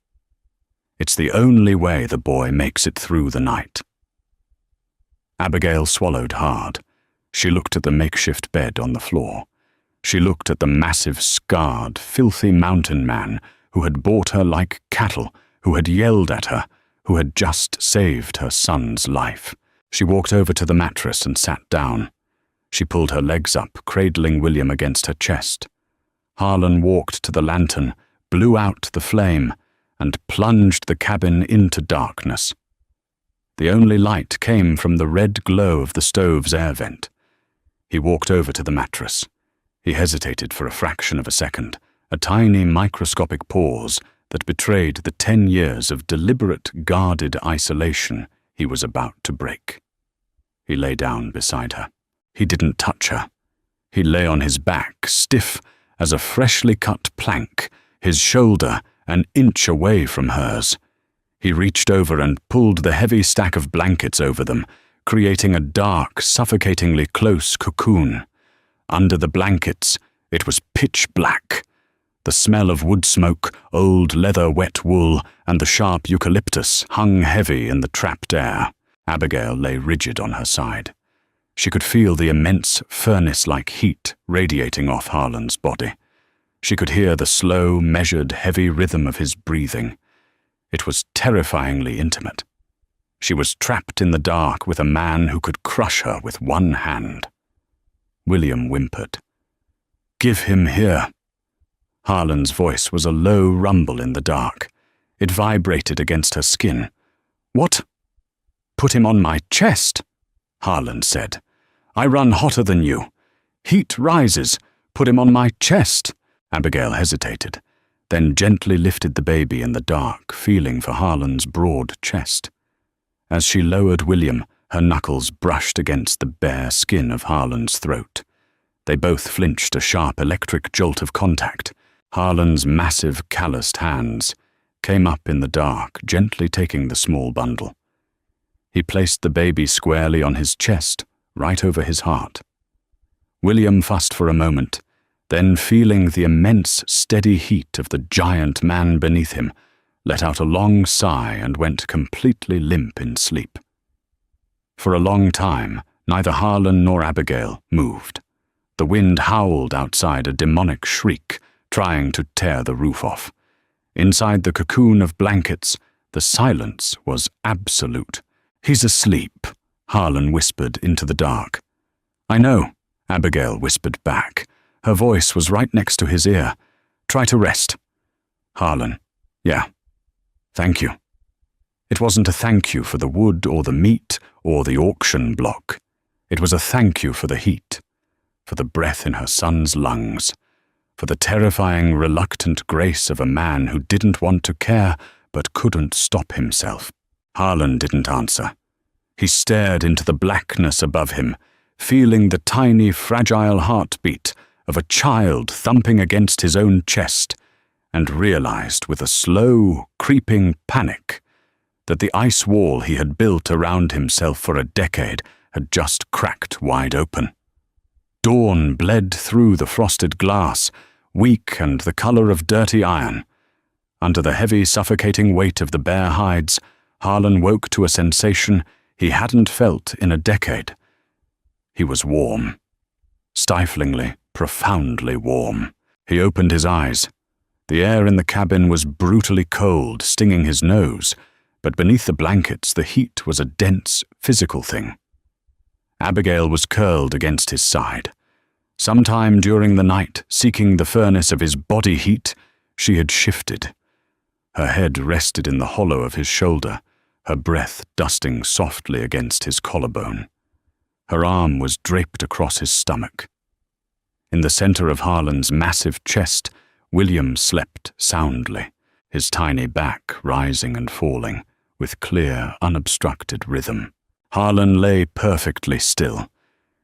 It's the only way the boy makes it through the night. Abigail swallowed hard. She looked at the makeshift bed on the floor. She looked at the massive, scarred, filthy mountain man who had bought her like cattle, who had yelled at her, who had just saved her son's life. She walked over to the mattress and sat down. She pulled her legs up, cradling William against her chest. Harlan walked to the lantern, blew out the flame, and plunged the cabin into darkness. The only light came from the red glow of the stove's air vent. He walked over to the mattress. He hesitated for a fraction of a second, a tiny microscopic pause that betrayed the 10 years of deliberate, guarded isolation he was about to break. He lay down beside her. He didn't touch her. He lay on his back, stiff as a freshly cut plank, his shoulder an inch away from hers. He reached over and pulled the heavy stack of blankets over them, creating a dark, suffocatingly close cocoon. Under the blankets, it was pitch black. The smell of wood smoke, old leather-wet wool, and the sharp eucalyptus hung heavy in the trapped air. Abigail lay rigid on her side. She could feel the immense furnace-like heat radiating off Harlan's body. She could hear the slow, measured, heavy rhythm of his breathing. It was terrifyingly intimate. She was trapped in the dark with a man who could crush her with one hand. William whimpered. "Give him here." Harlan's voice was a low rumble in the dark. It vibrated against her skin. "What?" "Put him on my chest," Harlan said. "I run hotter than you. Heat rises. Put him on my chest." Abigail hesitated, then gently lifted the baby in the dark, feeling for Harlan's broad chest. As she lowered William, her knuckles brushed against the bare skin of Harlan's throat. They both flinched a sharp electric jolt of contact. Harlan's massive, calloused hands came up in the dark, gently taking the small bundle. He placed the baby squarely on his chest, right over his heart. William fussed for a moment, then, feeling the immense, steady heat of the giant man beneath him, let out a long sigh and went completely limp in sleep. For a long time, neither Harlan nor Abigail moved. The wind howled outside, a demonic shriek, trying to tear the roof off. Inside the cocoon of blankets, the silence was absolute. "He's asleep," Harlan whispered into the dark. "I know," Abigail whispered back. Her voice was right next to his ear. "Try to rest." Harlan, "Yeah. Thank you." It wasn't a thank you for the wood or the meat or the auction block. It was a thank you for the heat, for the breath in her son's lungs, for the terrifying, reluctant grace of a man who didn't want to care but couldn't stop himself. Harlan didn't answer. He stared into the blackness above him, feeling the tiny, fragile heartbeat of a child thumping against his own chest, and realized with a slow, creeping panic that the ice wall he had built around himself for a decade had just cracked wide open. Dawn bled through the frosted glass, weak and the color of dirty iron. Under the heavy, suffocating weight of the bare hides, Harlan woke to a sensation he hadn't felt in a decade. He was warm. Stiflingly, profoundly warm. He opened his eyes. The air in the cabin was brutally cold, stinging his nose, but beneath the blankets the heat was a dense, physical thing. Abigail was curled against his side. Sometime during the night, seeking the furnace of his body heat, she had shifted. Her head rested in the hollow of his shoulder, her breath dusting softly against his collarbone. Her arm was draped across his stomach. In the center of Harlan's massive chest, William slept soundly, his tiny back rising and falling, with clear, unobstructed rhythm. Harlan lay perfectly still.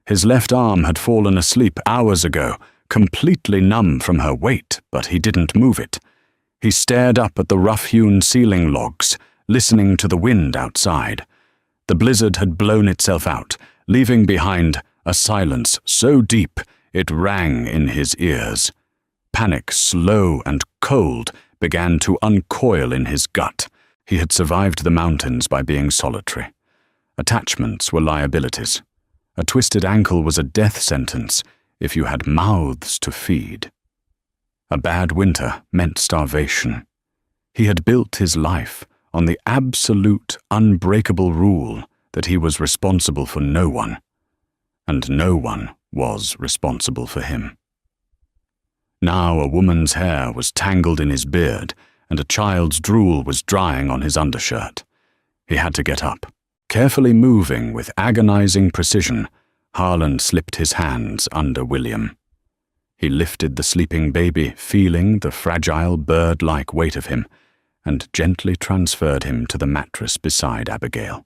His left arm had fallen asleep hours ago, completely numb from her weight, but he didn't move it. He stared up at the rough-hewn ceiling logs, listening to the wind outside. The blizzard had blown itself out, leaving behind a silence so deep it rang in his ears. Panic, slow and cold, began to uncoil in his gut. He had survived the mountains by being solitary. Attachments were liabilities. A twisted ankle was a death sentence if you had mouths to feed. A bad winter meant starvation. He had built his life on the absolute, unbreakable rule that he was responsible for no one, and no one was responsible for him. Now a woman's hair was tangled in his beard, and a child's drool was drying on his undershirt. He had to get up. Carefully moving with agonizing precision, Harlan slipped his hands under William. He lifted the sleeping baby, feeling the fragile, bird-like weight of him, and gently transferred him to the mattress beside Abigail.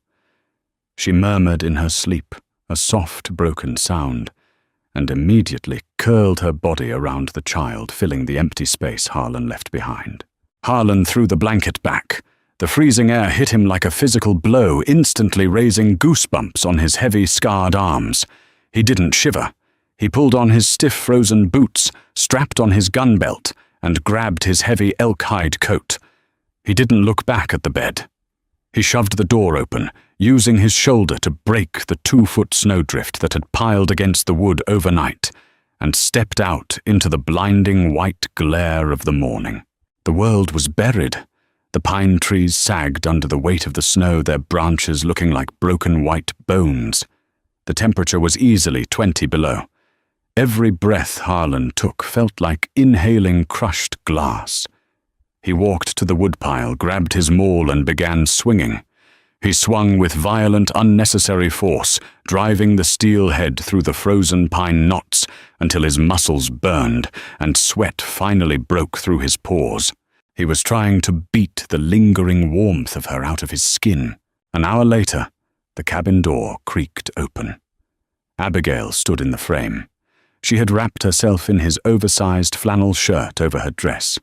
She murmured in her sleep, a soft, broken sound, and immediately curled her body around the child, filling the empty space Harlan left behind. Harlan threw the blanket back, The freezing air hit him like a physical blow, instantly raising goosebumps on his heavy, scarred arms. He didn't shiver. He pulled on his stiff frozen boots, strapped on his gun belt, and grabbed his heavy elk-hide coat. He didn't look back at the bed. He shoved the door open, using his shoulder to break the 2-foot snowdrift that had piled against the wood overnight, and stepped out into the blinding white glare of the morning. The world was buried. The pine trees sagged under the weight of the snow, their branches looking like broken white bones. The temperature was easily 20 below. Every breath Harlan took felt like inhaling crushed glass. He walked to the woodpile, grabbed his maul, and began swinging. He swung with violent, unnecessary force, driving the steel head through the frozen pine knots until his muscles burned and sweat finally broke through his pores. He was trying to beat the lingering warmth of her out of his skin. An hour later, the cabin door creaked open. Abigail stood in the frame. She had wrapped herself in his oversized flannel shirt over her dress.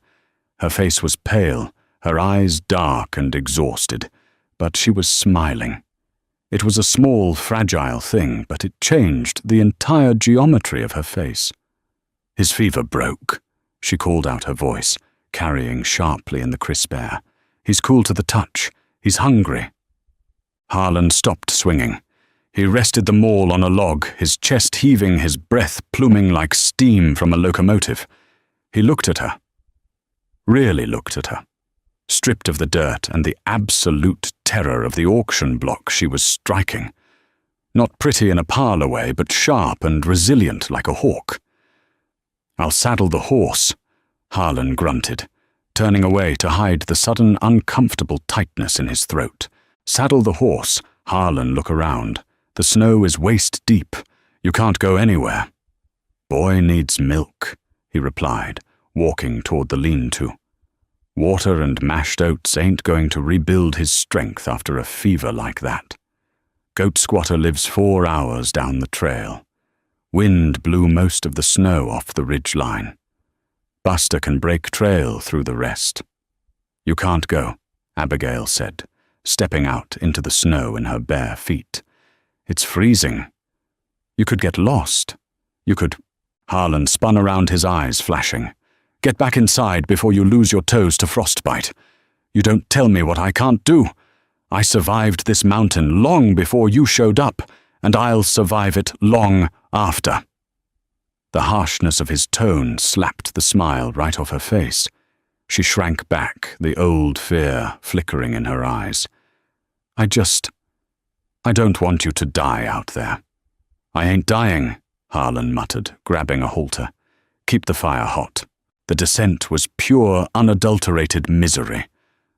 Her face was pale, her eyes dark and exhausted, but she was smiling. It was a small, fragile thing, but it changed the entire geometry of her face. His fever broke. She called out her voice, carrying sharply in the crisp air. He's cool to the touch. He's hungry. Harlan stopped swinging. He rested the maul on a log, his chest heaving, his breath pluming like steam from a locomotive. He looked at her. Really looked at her. Stripped of the dirt and the absolute terror of the auction block she was striking. Not pretty in a parlor way, but sharp and resilient like a hawk. "I'll saddle the horse," Harlan grunted, turning away to hide the sudden uncomfortable tightness in his throat. "Saddle the horse." Harlan, look around. "The snow is waist deep. You can't go anywhere." "Boy needs milk," he replied, walking toward the lean-to. Water and mashed oats ain't going to rebuild his strength after a fever like that. Goat Squatter lives 4 hours down the trail. Wind blew most of the snow off the ridge line. Buster can break trail through the rest. "You can't go," Abigail said, stepping out into the snow in her bare feet. "It's freezing. You could get lost. You could—" Harlan spun around, his eyes flashing. "Get back inside before you lose your toes to frostbite. You don't tell me what I can't do. I survived this mountain long before you showed up, and I'll survive it long after." The harshness of his tone slapped the smile right off her face. She shrank back, the old fear flickering in her eyes. I don't want you to die out there." "I ain't dying," Harlan muttered, grabbing a halter. "Keep the fire hot." The descent was pure, unadulterated misery.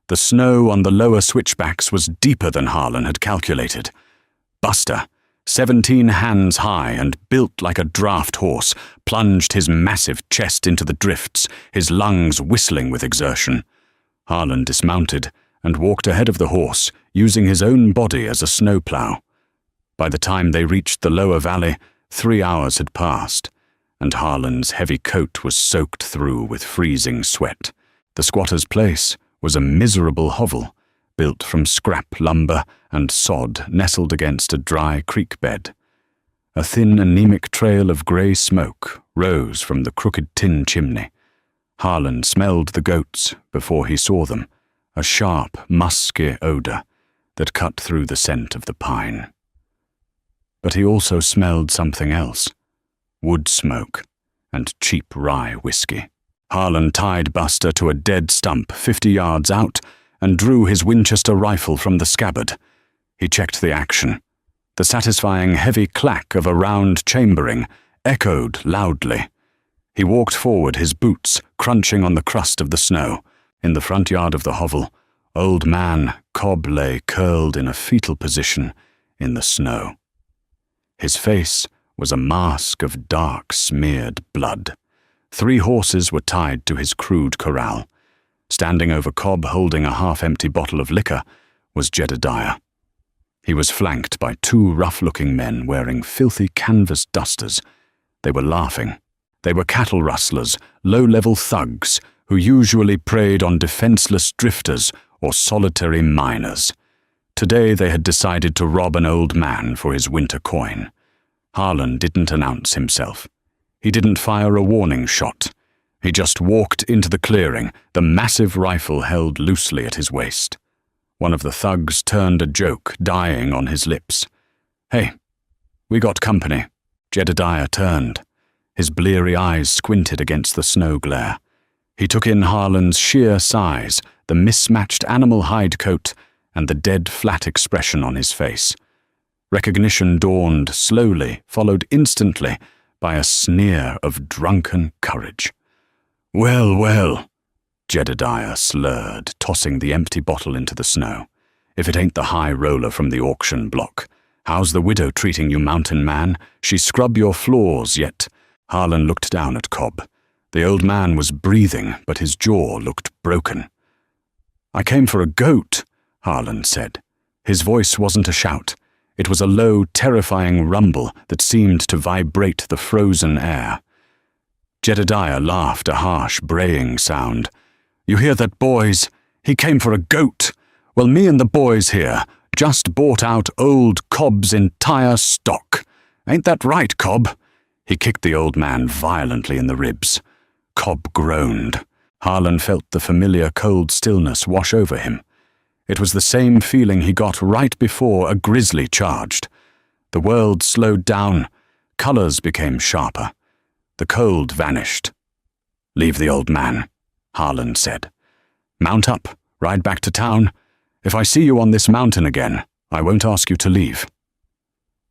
The snow on the lower switchbacks was deeper than Harlan had calculated. Buster, 17 hands high and built like a draft horse, plunged his massive chest into the drifts, his lungs whistling with exertion. Harlan dismounted and walked ahead of the horse, using his own body as a snowplow. By the time they reached the lower valley, 3 hours had passed, and Harlan's heavy coat was soaked through with freezing sweat. The squatter's place was a miserable hovel, built from scrap lumber and sod nestled against a dry creek bed. A thin, anemic trail of grey smoke rose from the crooked tin chimney. Harlan smelled the goats before he saw them, a sharp, musky odor that cut through the scent of the pine. But he also smelled something else. Wood smoke and cheap rye whiskey. Harlan tied Buster to a dead stump 50 yards out and drew his Winchester rifle from the scabbard. He checked the action. The satisfying heavy clack of a round chambering echoed loudly. He walked forward, his boots crunching on the crust of the snow. In the front yard of the hovel, Old Man Cobb lay curled in a fetal position in the snow. His face was a mask of dark, smeared blood. 3 horses were tied to his crude corral. Standing over Cobb, holding a half-empty bottle of liquor, was Jedediah. He was flanked by 2 rough-looking men wearing filthy canvas dusters. They were laughing. They were cattle rustlers, low-level thugs, who usually preyed on defenseless drifters or solitary miners. Today they had decided to rob an old man for his winter coin. Harlan didn't announce himself. He didn't fire a warning shot. He just walked into the clearing, the massive rifle held loosely at his waist. One of the thugs turned a joke dying on his lips. "Hey, we got company." Jedediah turned. His bleary eyes squinted against the snow glare. He took in Harlan's sheer size, the mismatched animal hide coat, and the dead flat expression on his face. Recognition dawned slowly, followed instantly by a sneer of drunken courage. "Well, well," Jedediah slurred, tossing the empty bottle into the snow. "If it ain't the high roller from the auction block. How's the widow treating you, mountain man? She scrub your floors yet?" Harlan looked down at Cobb. The old man was breathing, but his jaw looked broken. "I came for a goat," Harlan said. His voice wasn't a shout. It was a low, terrifying rumble that seemed to vibrate the frozen air. Jedediah laughed, a harsh, braying sound. "You hear that, boys? He came for a goat. Well, me and the boys here just bought out old Cobb's entire stock. Ain't that right, Cobb?" He kicked the old man violently in the ribs. Cobb groaned. Harlan felt the familiar cold stillness wash over him. It was the same feeling he got right before a grizzly charged. The world slowed down. Colors became sharper. The cold vanished. "Leave the old man," Harlan said. "Mount up, ride back to town. If I see you on this mountain again, I won't ask you to leave."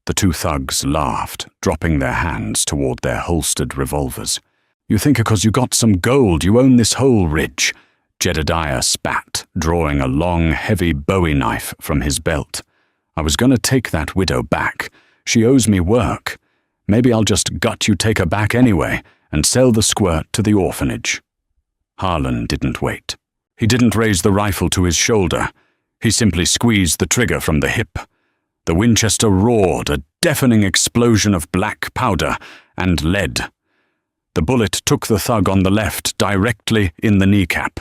The two thugs laughed, dropping their hands toward their holstered revolvers. "You think because you got some gold you own this whole ridge?" Jedediah spat, drawing a long, heavy Bowie knife from his belt. "I was going to take that widow back. She owes me work. Maybe I'll just gut you take her back anyway and sell the squirt to the orphanage." Harlan didn't wait. He didn't raise the rifle to his shoulder. He simply squeezed the trigger from the hip. The Winchester roared, a deafening explosion of black powder and lead. The bullet took the thug on the left directly in the kneecap.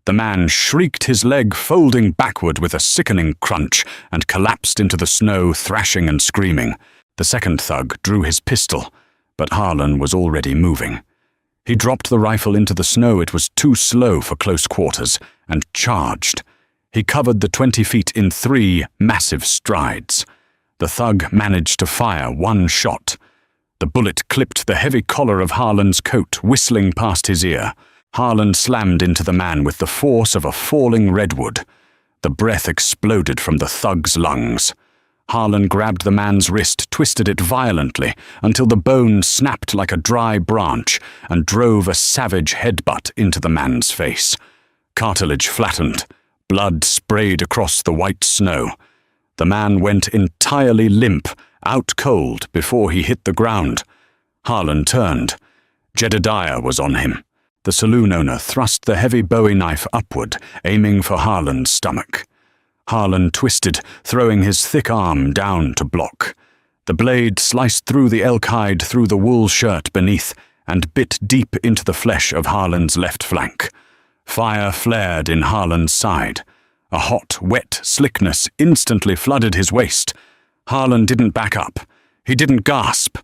The man shrieked, his leg folding backward with a sickening crunch, and collapsed into the snow, thrashing and screaming. The second thug drew his pistol, but Harlan was already moving. He dropped the rifle into the snow, it was too slow for close quarters, and charged. He covered the 20 feet in 3 massive strides. The thug managed to fire one shot. The bullet clipped the heavy collar of Harlan's coat, whistling past his ear. Harlan slammed into the man with the force of a falling redwood. The breath exploded from the thug's lungs. Harlan grabbed the man's wrist, twisted it violently until the bone snapped like a dry branch, and drove a savage headbutt into the man's face. Cartilage flattened. Blood sprayed across the white snow. The man went entirely limp, out cold before he hit the ground. Harlan turned. Jedediah was on him. The saloon owner thrust the heavy Bowie knife upward, aiming for Harlan's stomach. Harlan twisted, throwing his thick arm down to block. The blade sliced through the elk hide, through the wool shirt beneath, and bit deep into the flesh of Harlan's left flank. Fire flared in Harlan's side. A hot, wet slickness instantly flooded his waist. Harlan didn't back up. He didn't gasp.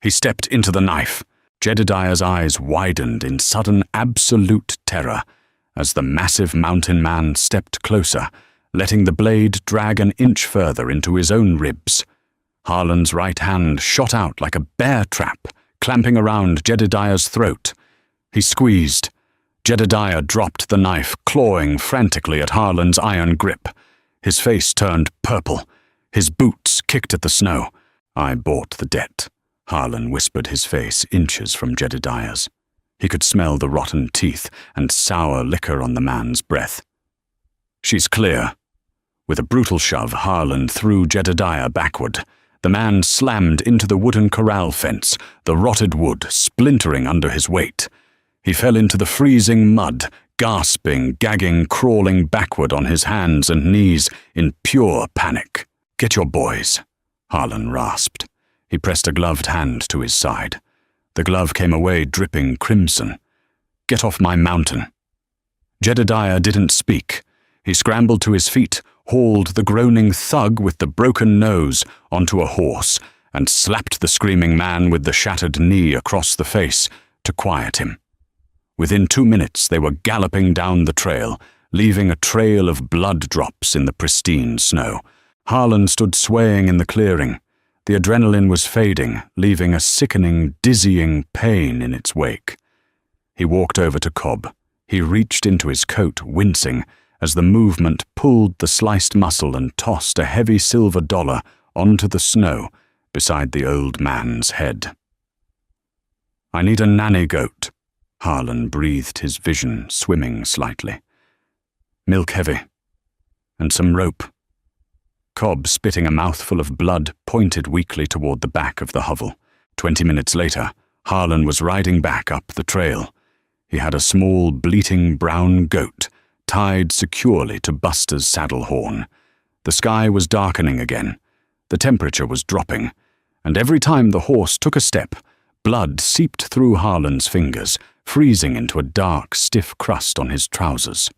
He stepped into the knife. Jedediah's eyes widened in sudden, absolute terror as the massive mountain man stepped closer, letting the blade drag an inch further into his own ribs. Harlan's right hand shot out like a bear trap, clamping around Jedediah's throat. He squeezed. Jedediah dropped the knife, clawing frantically at Harlan's iron grip. His face turned purple. His boots kicked at the snow. "I bought the debt," Harlan whispered, his face inches from Jedediah's. He could smell the rotten teeth and sour liquor on the man's breath. "She's clear." With a brutal shove, Harlan threw Jedediah backward. The man slammed into the wooden corral fence, the rotted wood splintering under his weight. He fell into the freezing mud, gasping, gagging, crawling backward on his hands and knees in pure panic. "Get your boys," Harlan rasped. He pressed a gloved hand to his side. The glove came away dripping crimson. "Get off my mountain." Jedediah didn't speak. He scrambled to his feet, hauled the groaning thug with the broken nose onto a horse, and slapped the screaming man with the shattered knee across the face to quiet him. Within 2 minutes they were galloping down the trail, leaving a trail of blood drops in the pristine snow. Harlan stood swaying in the clearing. The adrenaline was fading, leaving a sickening, dizzying pain in its wake. He walked over to Cobb. He reached into his coat, wincing, as the movement pulled the sliced muscle and tossed a heavy silver dollar onto the snow beside the old man's head. "I need a nanny goat," Harlan breathed, his vision swimming slightly. "Milk heavy. And some rope." Cobb, spitting a mouthful of blood, pointed weakly toward the back of the hovel. 20 minutes later, Harlan was riding back up the trail. He had a small, bleating brown goat tied securely to Buster's saddle horn. The sky was darkening again. The temperature was dropping, and every time the horse took a step, blood seeped through Harlan's fingers, freezing into a dark, stiff crust on his trousers.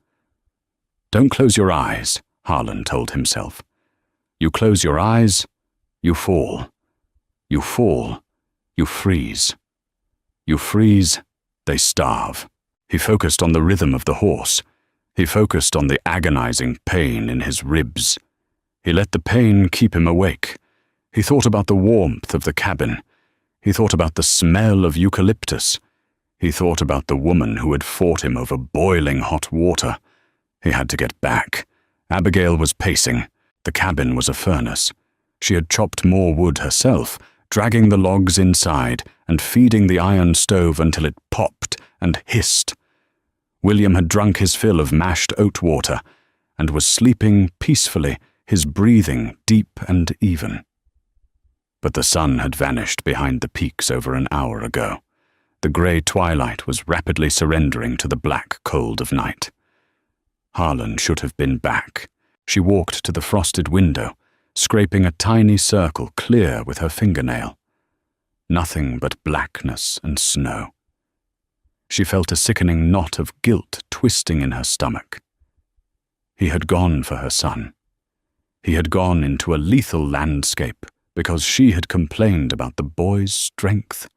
"Don't close your eyes," Harlan told himself. "You close your eyes, you fall. You fall, you freeze. You freeze, they starve." He focused on the rhythm of the horse. He focused on the agonizing pain in his ribs. He let the pain keep him awake. He thought about the warmth of the cabin. He thought about the smell of eucalyptus. He thought about the woman who had fought him over boiling hot water. He had to get back. Abigail was pacing. The cabin was a furnace. She had chopped more wood herself, dragging the logs inside and feeding the iron stove until it popped and hissed. William had drunk his fill of mashed oat water and was sleeping peacefully, his breathing deep and even. But the sun had vanished behind the peaks over an hour ago. The grey twilight was rapidly surrendering to the black cold of night. Harlan should have been back. She walked to the frosted window, scraping a tiny circle clear with her fingernail. Nothing but blackness and snow. She felt a sickening knot of guilt twisting in her stomach. He had gone for her son. He had gone into a lethal landscape because she had complained about the boy's strength.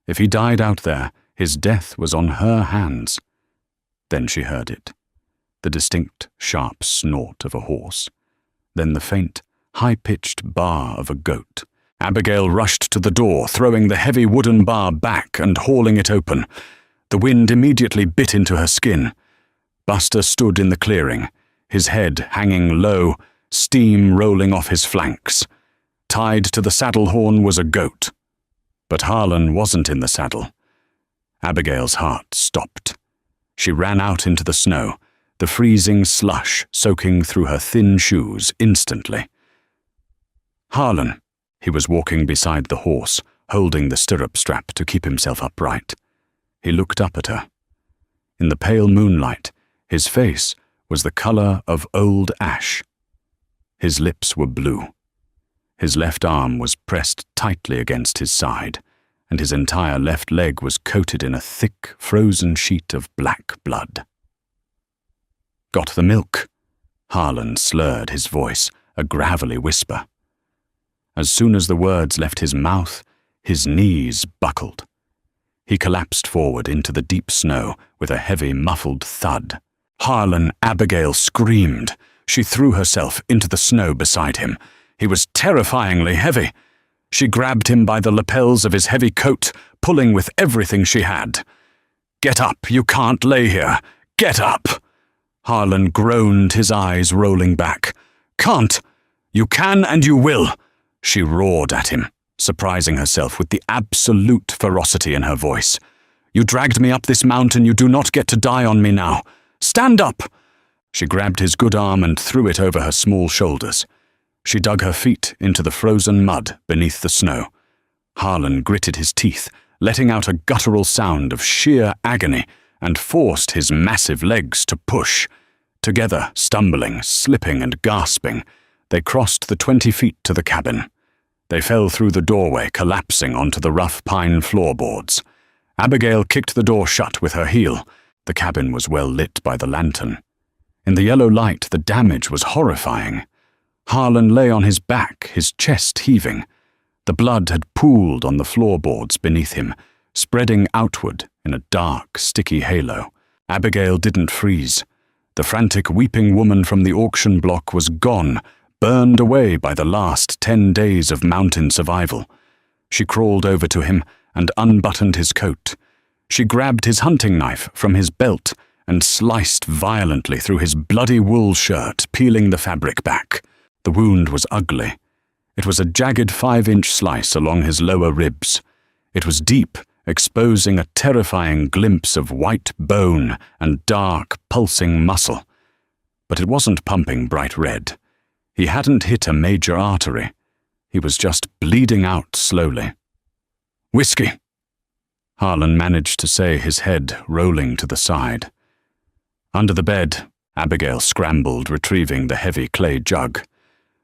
If he died out there, his death was on her hands. Then she heard it. The distinct, sharp snort of a horse. Then the faint, high-pitched bar of a goat. Abigail rushed to the door, throwing the heavy wooden bar back and hauling it open. The wind immediately bit into her skin. Buster stood in the clearing, his head hanging low, steam rolling off his flanks. Tied to the saddle horn was a goat. But Harlan wasn't in the saddle. Abigail's heart stopped. She ran out into the snow, the freezing slush soaking through her thin shoes instantly. "Harlan," he was walking beside the horse, holding the stirrup strap to keep himself upright. He looked up at her. In the pale moonlight, his face was the color of old ash. His lips were blue. His left arm was pressed tightly against his side, and his entire left leg was coated in a thick, frozen sheet of black blood. "Got the milk?" Harlan slurred his voice, a gravelly whisper. As soon as the words left his mouth, his knees buckled. He collapsed forward into the deep snow with a heavy, muffled thud. Harlan, Abigail screamed. She threw herself into the snow beside him. He was terrifyingly heavy. She grabbed him by the lapels of his heavy coat, pulling with everything she had. "Get up, you can't lay here. Get up!" Harlan groaned, his eyes rolling back. "Can't! You can and you will!" She roared at him, surprising herself with the absolute ferocity in her voice. "You dragged me up this mountain, you do not get to die on me now. Stand up!" She grabbed his good arm and threw it over her small shoulders. She dug her feet into the frozen mud beneath the snow. Harlan gritted his teeth, letting out a guttural sound of sheer agony, and forced his massive legs to push. Together, stumbling, slipping and gasping, they crossed the 20 feet to the cabin. They fell through the doorway, collapsing onto the rough pine floorboards. Abigail kicked the door shut with her heel. The cabin was well lit by the lantern. In the yellow light, the damage was horrifying. Harlan lay on his back, his chest heaving. The blood had pooled on the floorboards beneath him, spreading outward in a dark, sticky halo. Abigail didn't freeze. The frantic, weeping woman from the auction block was gone, burned away by the last 10 days of mountain survival. She crawled over to him and unbuttoned his coat. She grabbed his hunting knife from his belt and sliced violently through his bloody wool shirt, peeling the fabric back. The wound was ugly. It was a jagged 5-inch slice along his lower ribs. It was deep, exposing a terrifying glimpse of white bone and dark, pulsing muscle. But it wasn't pumping bright red. He hadn't hit a major artery. He was just bleeding out slowly. "Whiskey," Harlan managed to say, his head rolling to the side. Under the bed, Abigail scrambled, retrieving the heavy clay jug.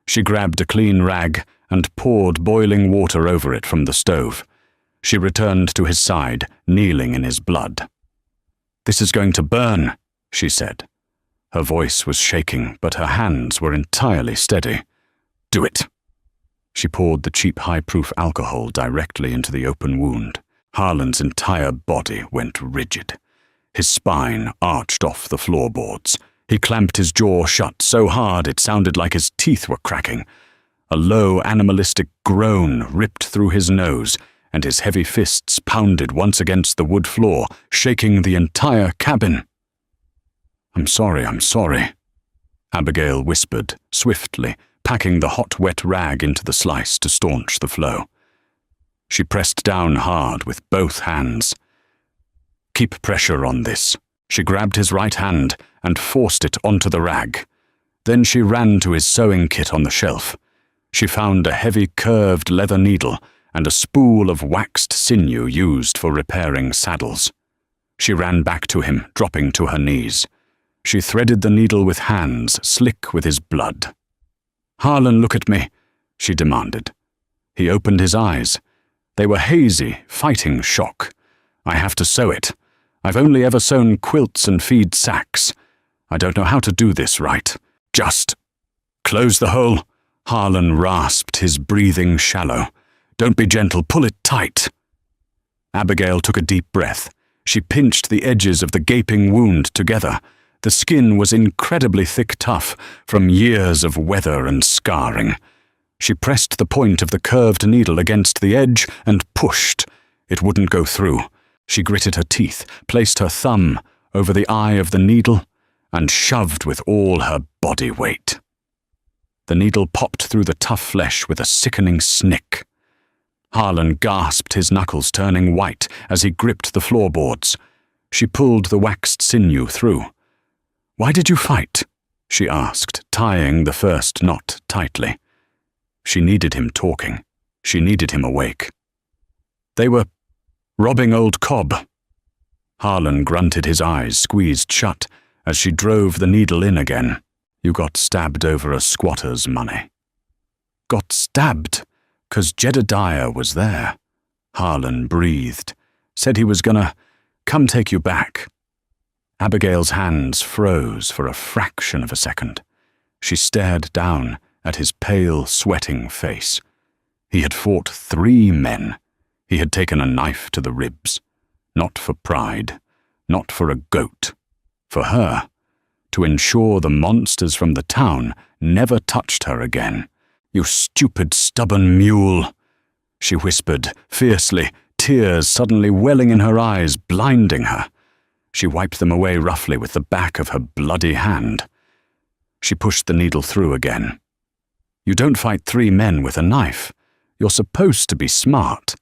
She grabbed a clean rag and poured boiling water over it from the stove. She returned to his side, kneeling in his blood. "This is going to burn," she said. Her voice was shaking, but her hands were entirely steady. "Do it." She poured the cheap high-proof alcohol directly into the open wound. Harlan's entire body went rigid. His spine arched off the floorboards. He clamped his jaw shut so hard it sounded like his teeth were cracking. A low, animalistic groan ripped through his nose, and his heavy fists pounded once against the wood floor, shaking the entire cabin. I'm sorry," Abigail whispered, swiftly, packing the hot, wet rag into the slice to staunch the flow. She pressed down hard with both hands. "Keep pressure on this." She grabbed his right hand and forced it onto the rag. Then she ran to his sewing kit on the shelf. She found a heavy, curved leather needle and a spool of waxed sinew used for repairing saddles. She ran back to him, dropping to her knees. She threaded the needle with hands slick with his blood. "Harlan, look at me," she demanded. He opened his eyes. They were hazy, fighting shock. "I have to sew it. I've only ever sewn quilts and feed sacks. I don't know how to do this right. Just close the hole," Harlan rasped, his breathing shallow. "Don't be gentle, pull it tight." Abigail took a deep breath. She pinched the edges of the gaping wound together. The skin was incredibly thick tough from years of weather and scarring. She pressed the point of the curved needle against the edge and pushed. It wouldn't go through. She gritted her teeth, placed her thumb over the eye of the needle, and shoved with all her body weight. The needle popped through the tough flesh with a sickening snick. Harlan gasped, his knuckles turning white as he gripped the floorboards. She pulled the waxed sinew through. "Why did you fight?" she asked, tying the first knot tightly. She needed him talking. She needed him awake. "They were robbing old Cobb." Harlan grunted, his eyes squeezed shut as she drove the needle in again. "You got stabbed over a squatter's money." "Got stabbed? 'Cause Jedediah was there." Harlan breathed. "Said he was gonna come take you back." Abigail's hands froze for a fraction of a second. She stared down at his pale, sweating face. He had fought 3 men. He had taken a knife to the ribs. Not for pride, not for a goat. For her, to ensure the monsters from the town never touched her again. "You stupid, stubborn mule," she whispered fiercely, tears suddenly welling in her eyes, blinding her. She wiped them away roughly with the back of her bloody hand. She pushed the needle through again. "You don't fight 3 men with a knife. You're supposed to be smart.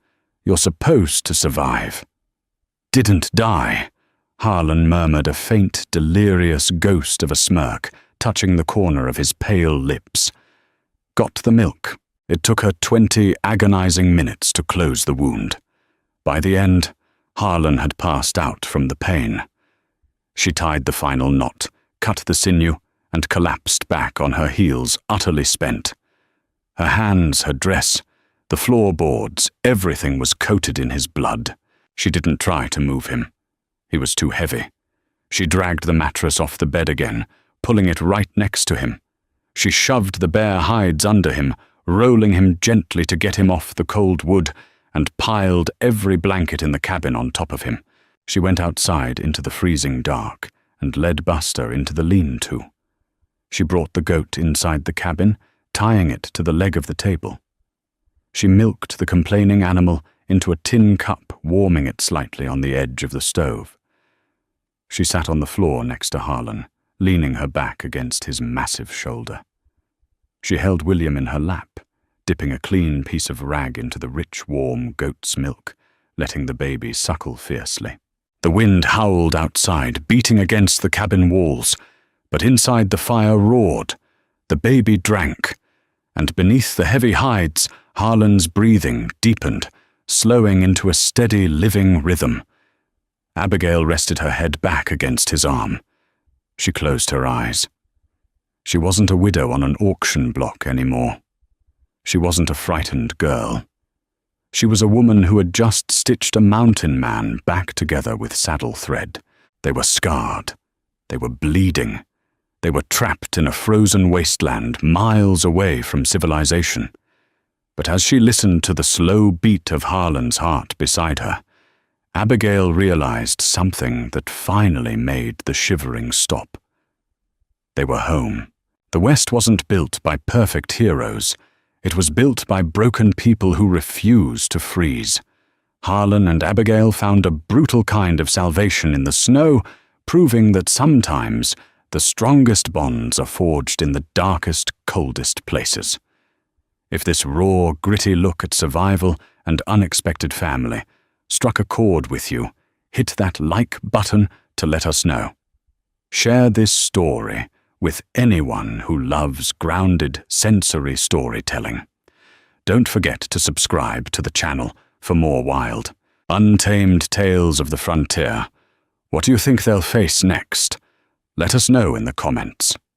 You're supposed to survive." "Didn't die," Harlan murmured, a faint, delirious ghost of a smirk touching the corner of his pale lips. "Got the milk." It took her 20 agonizing minutes to close the wound. By the end, Harlan had passed out from the pain. She tied the final knot, cut the sinew, and collapsed back on her heels, utterly spent. Her hands, her dress, the floorboards, everything was coated in his blood. She didn't try to move him. He was too heavy. She dragged the mattress off the bed again, pulling it right next to him. She shoved the bare hides under him, rolling him gently to get him off the cold wood, and piled every blanket in the cabin on top of him. She went outside into the freezing dark and led Buster into the lean-to. She brought the goat inside the cabin, tying it to the leg of the table. She milked the complaining animal into a tin cup, warming it slightly on the edge of the stove. She sat on the floor next to Harlan, leaning her back against his massive shoulder. She held William in her lap, dipping a clean piece of rag into the rich, warm goat's milk, letting the baby suckle fiercely. The wind howled outside, beating against the cabin walls, but inside the fire roared. The baby drank, and beneath the heavy hides, Harlan's breathing deepened, slowing into a steady, living rhythm. Abigail rested her head back against his arm. She closed her eyes. She wasn't a widow on an auction block anymore. She wasn't a frightened girl. She was a woman who had just stitched a mountain man back together with saddle thread. They were scarred. They were bleeding. They were trapped in a frozen wasteland miles away from civilization. But as she listened to the slow beat of Harlan's heart beside her, Abigail realized something that finally made the shivering stop. They were home. The West wasn't built by perfect heroes. It was built by broken people who refused to freeze. Harlan and Abigail found a brutal kind of salvation in the snow, proving that sometimes the strongest bonds are forged in the darkest, coldest places. If this raw, gritty look at survival and unexpected family struck a chord with you, hit that like button to let us know. Share this story with anyone who loves grounded, sensory storytelling. Don't forget to subscribe to the channel for more wild, untamed tales of the frontier. What do you think they'll face next? Let us know in the comments.